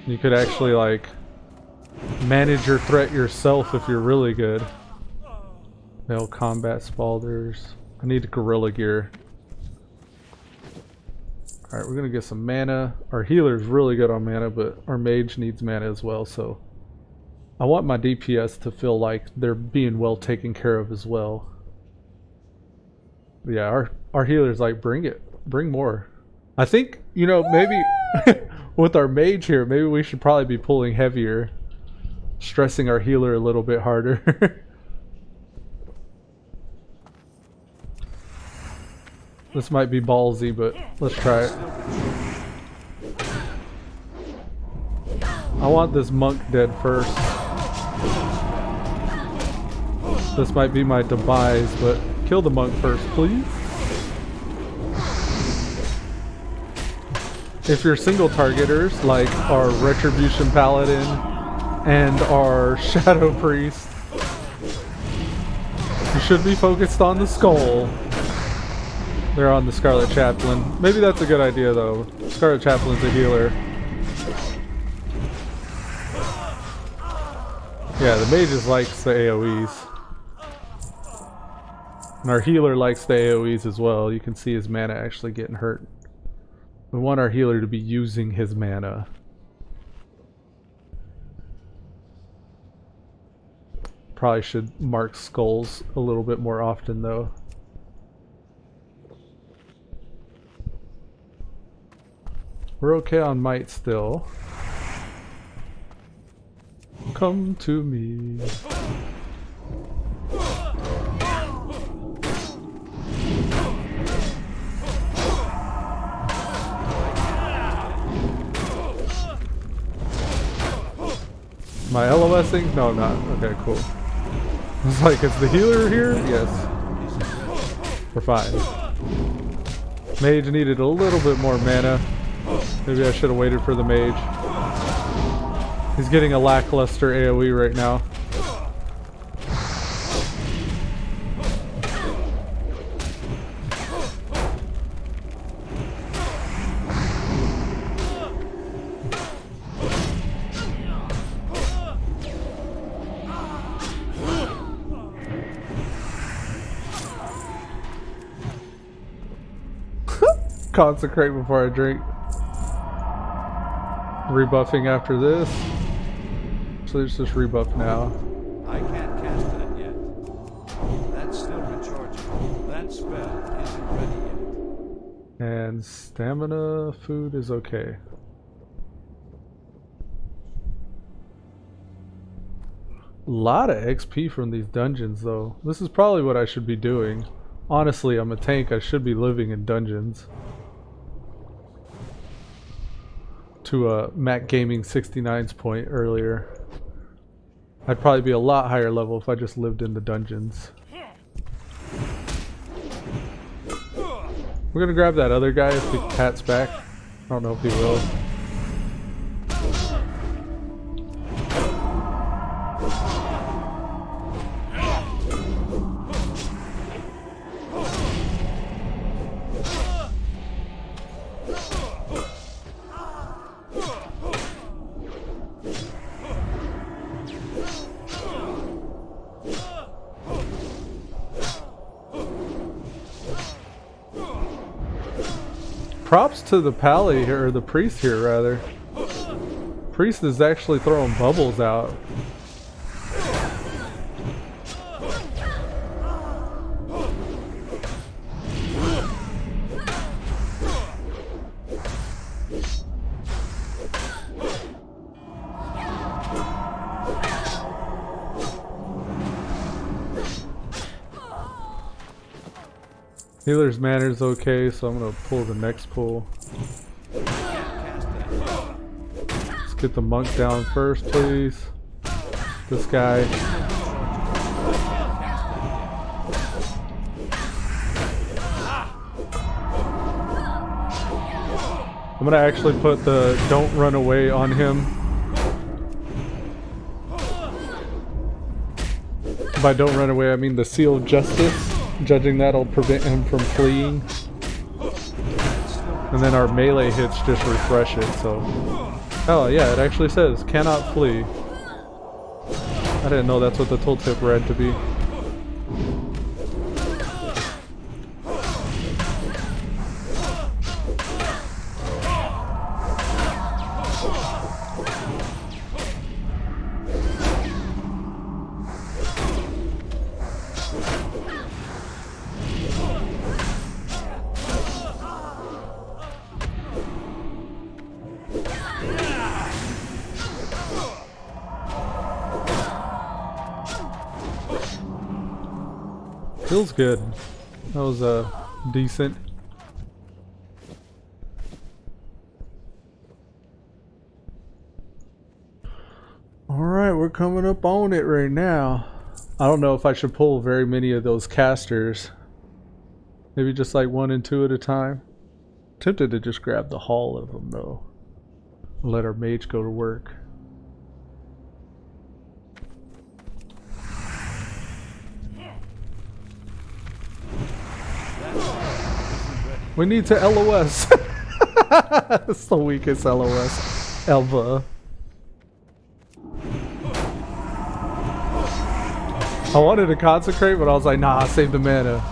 You could actually like manage your threat yourself if you're really good. No combat spalders. I need gorilla gear. Alright, we're gonna get some mana. Our healer's really good on mana, but our mage needs mana as well, so I want my DPS to feel like they're being well taken care of as well. Yeah, our healer's like, bring it. Bring more. I think, you know, maybe with our mage here, maybe we should probably be pulling heavier. Stressing our healer a little bit harder. This might be ballsy, but let's try it. I want this monk dead first. This might be my demise, but kill the monk first, please. If you're single targeters, like our Retribution Paladin and our Shadow Priest, you should be focused on the skull. They're on the Scarlet Chaplain. Maybe that's a good idea though. Scarlet Chaplain's a healer. Yeah, the mages likes the AoEs. And our healer likes the AoEs as well. You can see his mana actually getting hurt. We want our healer to be using his mana. Probably should mark skulls a little bit more often though. We're okay on might still. Come to me. Am I LOSing? No, I'm not. Okay, cool. I was like, is the healer here? Yes. We're fine. Mage needed a little bit more mana. Maybe I should have waited for the mage. He's getting a lackluster AoE right now. Consecrate before I drink. Rebuffing after this. So let's just rebuff now. I can't cast that yet. That's still rechargeable. That spell isn't ready yet. And stamina food is okay. A lot of XP from these dungeons though. This is probably what I should be doing. Honestly, I'm a tank. I should be living in dungeons. To Mac Gaming 69's point earlier. I'd probably be a lot higher level if I just lived in the dungeons. We're gonna grab that other guy if he pats back. I don't know if he will. Props to the pally here, or the priest here rather. Priest is actually throwing bubbles out. Healer's manners okay, so I'm gonna pull the next pull. Let's get the monk down first, please. This guy. I'm gonna actually put the don't run away on him. By don't run away, I mean the seal of justice. Judging that'll prevent him from fleeing. And then our melee hits just refresh it, so... Oh yeah, it actually says, cannot flee. I didn't know that's what the tooltip read to be. Feels good. That was decent. Alright, we're coming up on it right now. I don't know if I should pull very many of those casters. Maybe just like 1 and 2 at a time. Tempted to just grab the haul of them though. Let our mage go to work. We need to LOS. It's the weakest LOS ever. I wanted to consecrate, but I was like, nah, save the mana.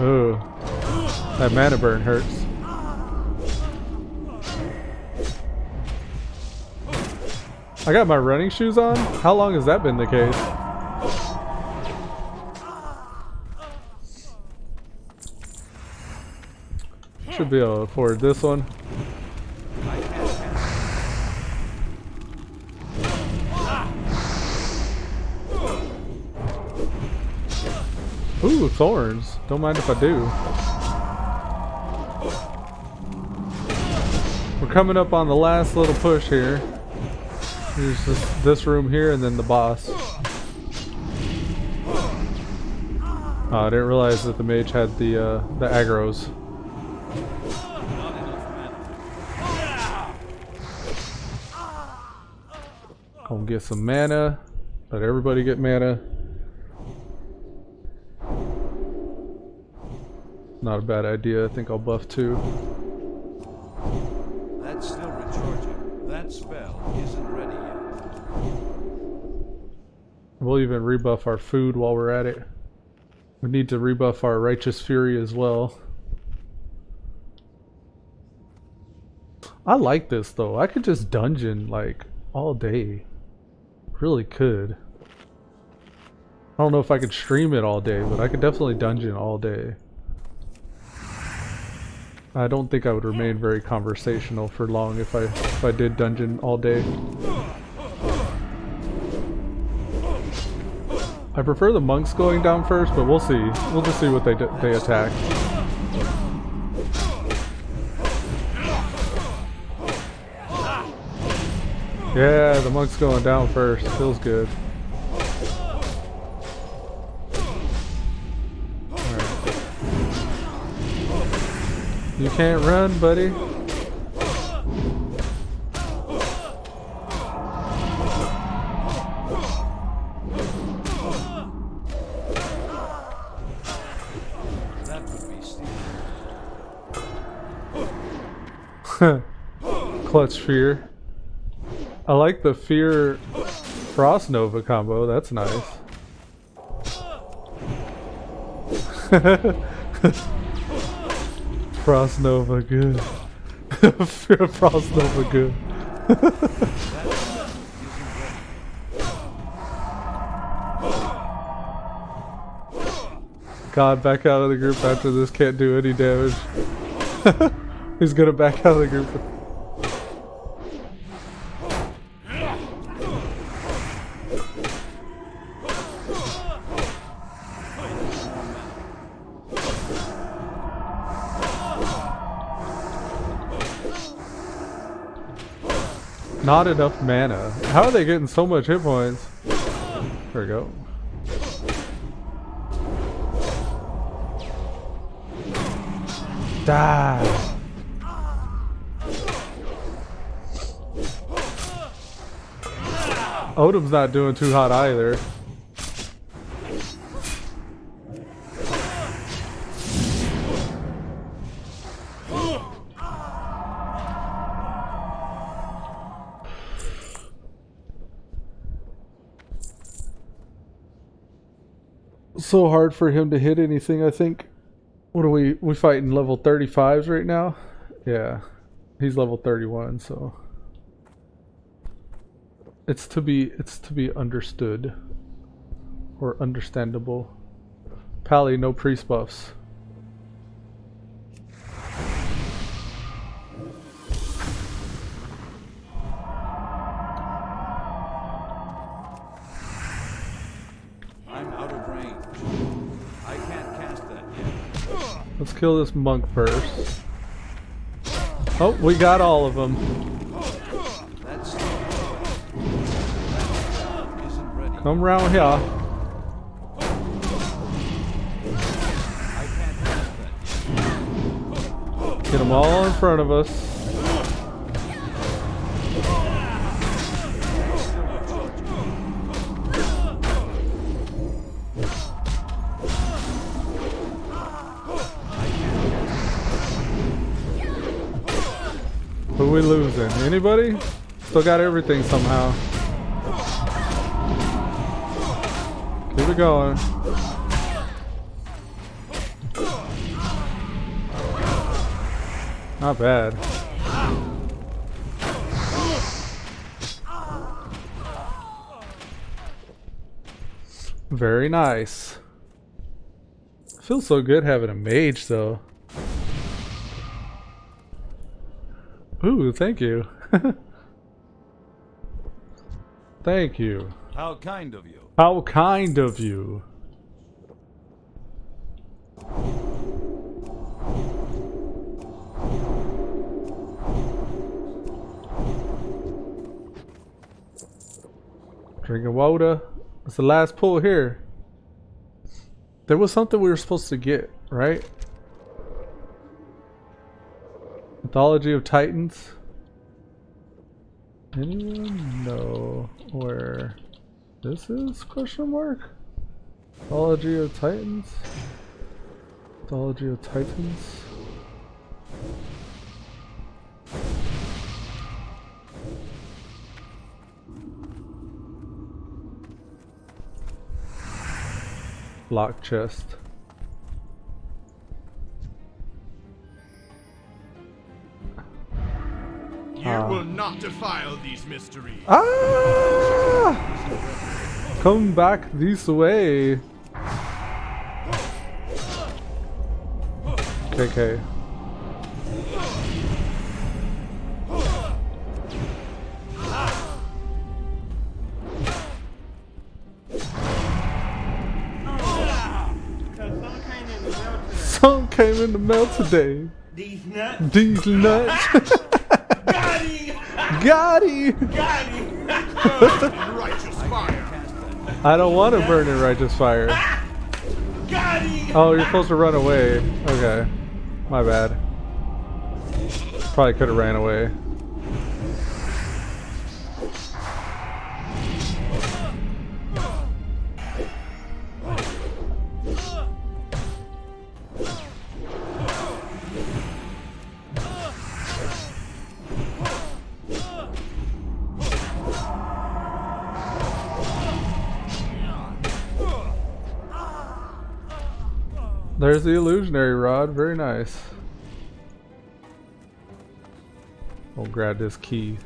Ooh, that mana burn hurts. I got my running shoes on? How long has that been the case? Should be able to afford this one. I can't cast Ooh, thorns. Don't mind if I do. We're coming up on the last little push here. There's this room here and then the boss. Oh, I didn't realize that the mage had the aggros. not enough mana. Gonna get some mana. Let everybody get mana. Not a bad idea. I think I'll buff too. That's still recharging. That spell isn't ready yet. We'll even rebuff our food while we're at it. We need to rebuff our Righteous Fury as well. I like this though. I could just dungeon like all day. Really could. I don't know if I could stream it all day, but I could definitely dungeon all day. I don't think I would remain very conversational for long if I did dungeon all day. I prefer the monks going down first, but we'll see. We'll just see what they attack. Yeah, the monks going down first. Feels good. You can't run, buddy. That would be steep. Clutch Fear. I like the Fear Frost Nova combo. That's nice. Frost Nova good. Frost Nova good. God, back out of the group after this. Can't do any damage. He's gonna back out of the group. Not enough mana. How are they getting so much hit points? There we go. Die. Odom's not doing too hot either. So hard for him to hit anything, I think. What are we fighting level 35s right now? Yeah. He's level 31, so it's to be understood or understandable. Pally, no priest buffs. I'm out of range. I can't cast that yet. Let's kill this monk first. Oh, we got all of them. That's still isn't ready. Come around here. I can't cast that yet. Get them all in front of us. Who we losing? Anybody? Still got everything somehow. Keep it going. Not bad. Very nice. Feels so good having a mage though. Ooh, thank you. Thank you. How kind of you. How kind of you. Drinking water. It's the last pull here. There was something we were supposed to get, right? Mythology of Titans. Anyone know where this is? Question mark? Mythology of Titans? Mythology of Titans? Lock chest. You will not defile these mysteries. Ah! Come back this way. KK. Some came in the mail today. These nuts. These nuts. Got him. Got him. Got him. Righteous fire. I don't want to burn in righteous fire. Got him. Oh, you're supposed to run away. Okay. My bad. Probably could have ran away. There's the illusionary rod. Very nice. I'll grab this key.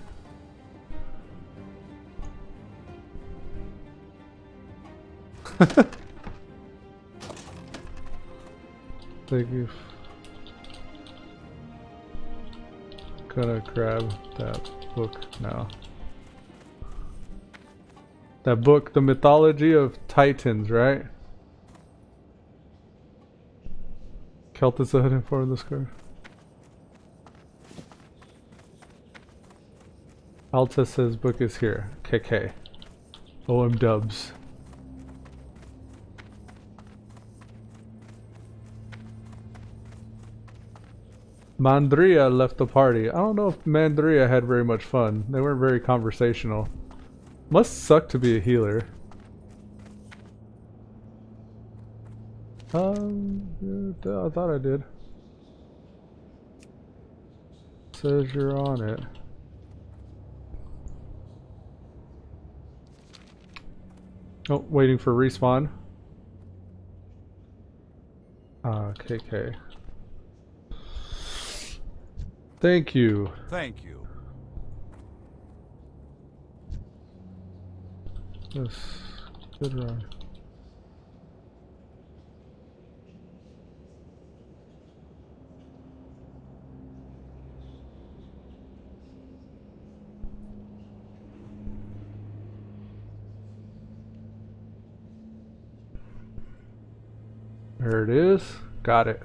Thank you. Gonna grab that book now. That book, The Mythology of Titans, right? Keltis ahead and forward this card. Alta says book is here. KK. OM dubs. Mandria left the party. I don't know if Mandria had very much fun. They weren't very conversational. Must suck to be a healer. Yeah, I thought I did. Says you're on it. Oh, waiting for respawn. KK. Thank you. Thank you. Yes. Good run. There it is. Got it.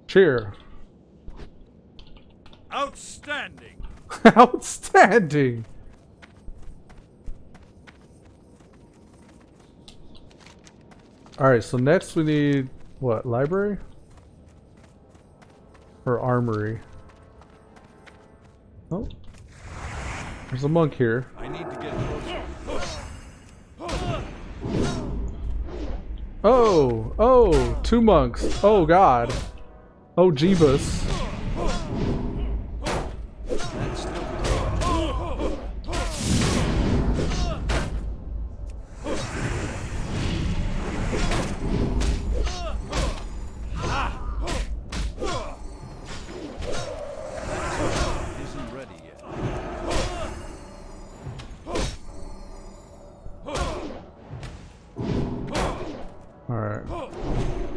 Cheer. Outstanding. Outstanding. Alright, so next we need what? Library? Or armory? Oh. There's a monk here. I need to get closer. Oh! Oh! 2 monks. Oh god. Oh Jeebus. That's still isn't ready yet. Alright.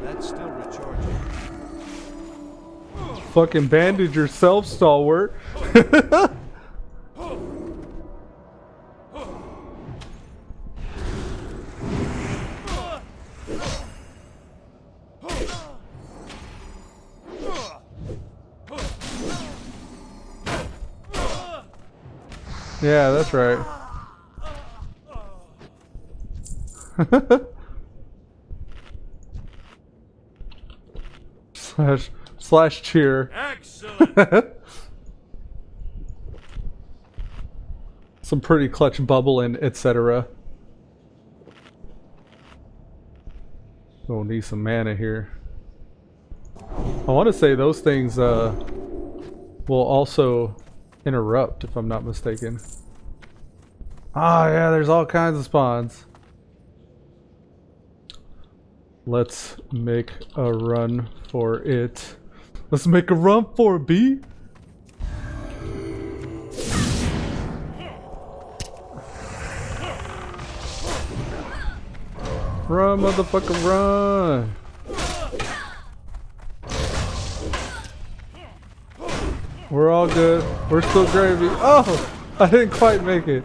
That's still recharging. Fucking bandage yourself, Stalwart. Yeah, that's right. slash cheer. Excellent. Some pretty clutch bubble and etc. We'll need some mana here. I want to say those things will also interrupt, if I'm not mistaken. Ah, yeah, there's all kinds of spawns. Let's make a run for it. Let's make a run for it, B. Run, motherfucker, run. We're all good. We're still gravy. Oh, I didn't quite make it.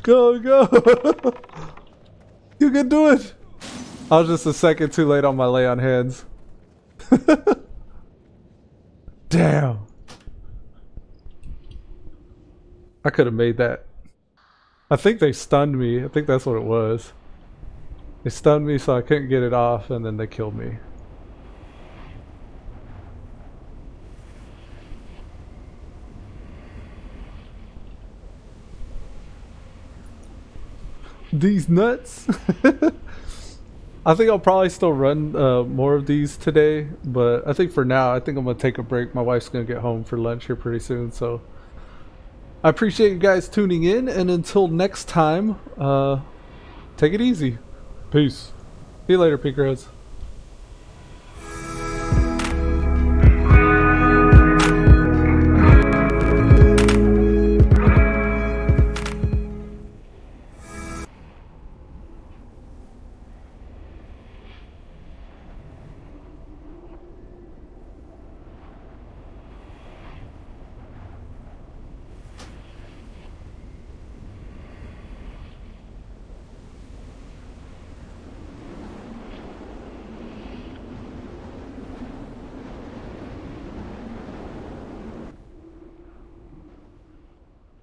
Go, go. You can do it. I was just a second too late on my lay on hands. Damn. I could have made that. I think they stunned me. I think that's what it was. They stunned me so I couldn't get it off, and then they killed me. These nuts. I think I'll probably still run more of these today, but I think for now, I think I'm gonna take a break. My wife's gonna get home for lunch here pretty soon, so I appreciate you guys tuning in, and until next time, take it easy. Peace. See you later, Peak Roads.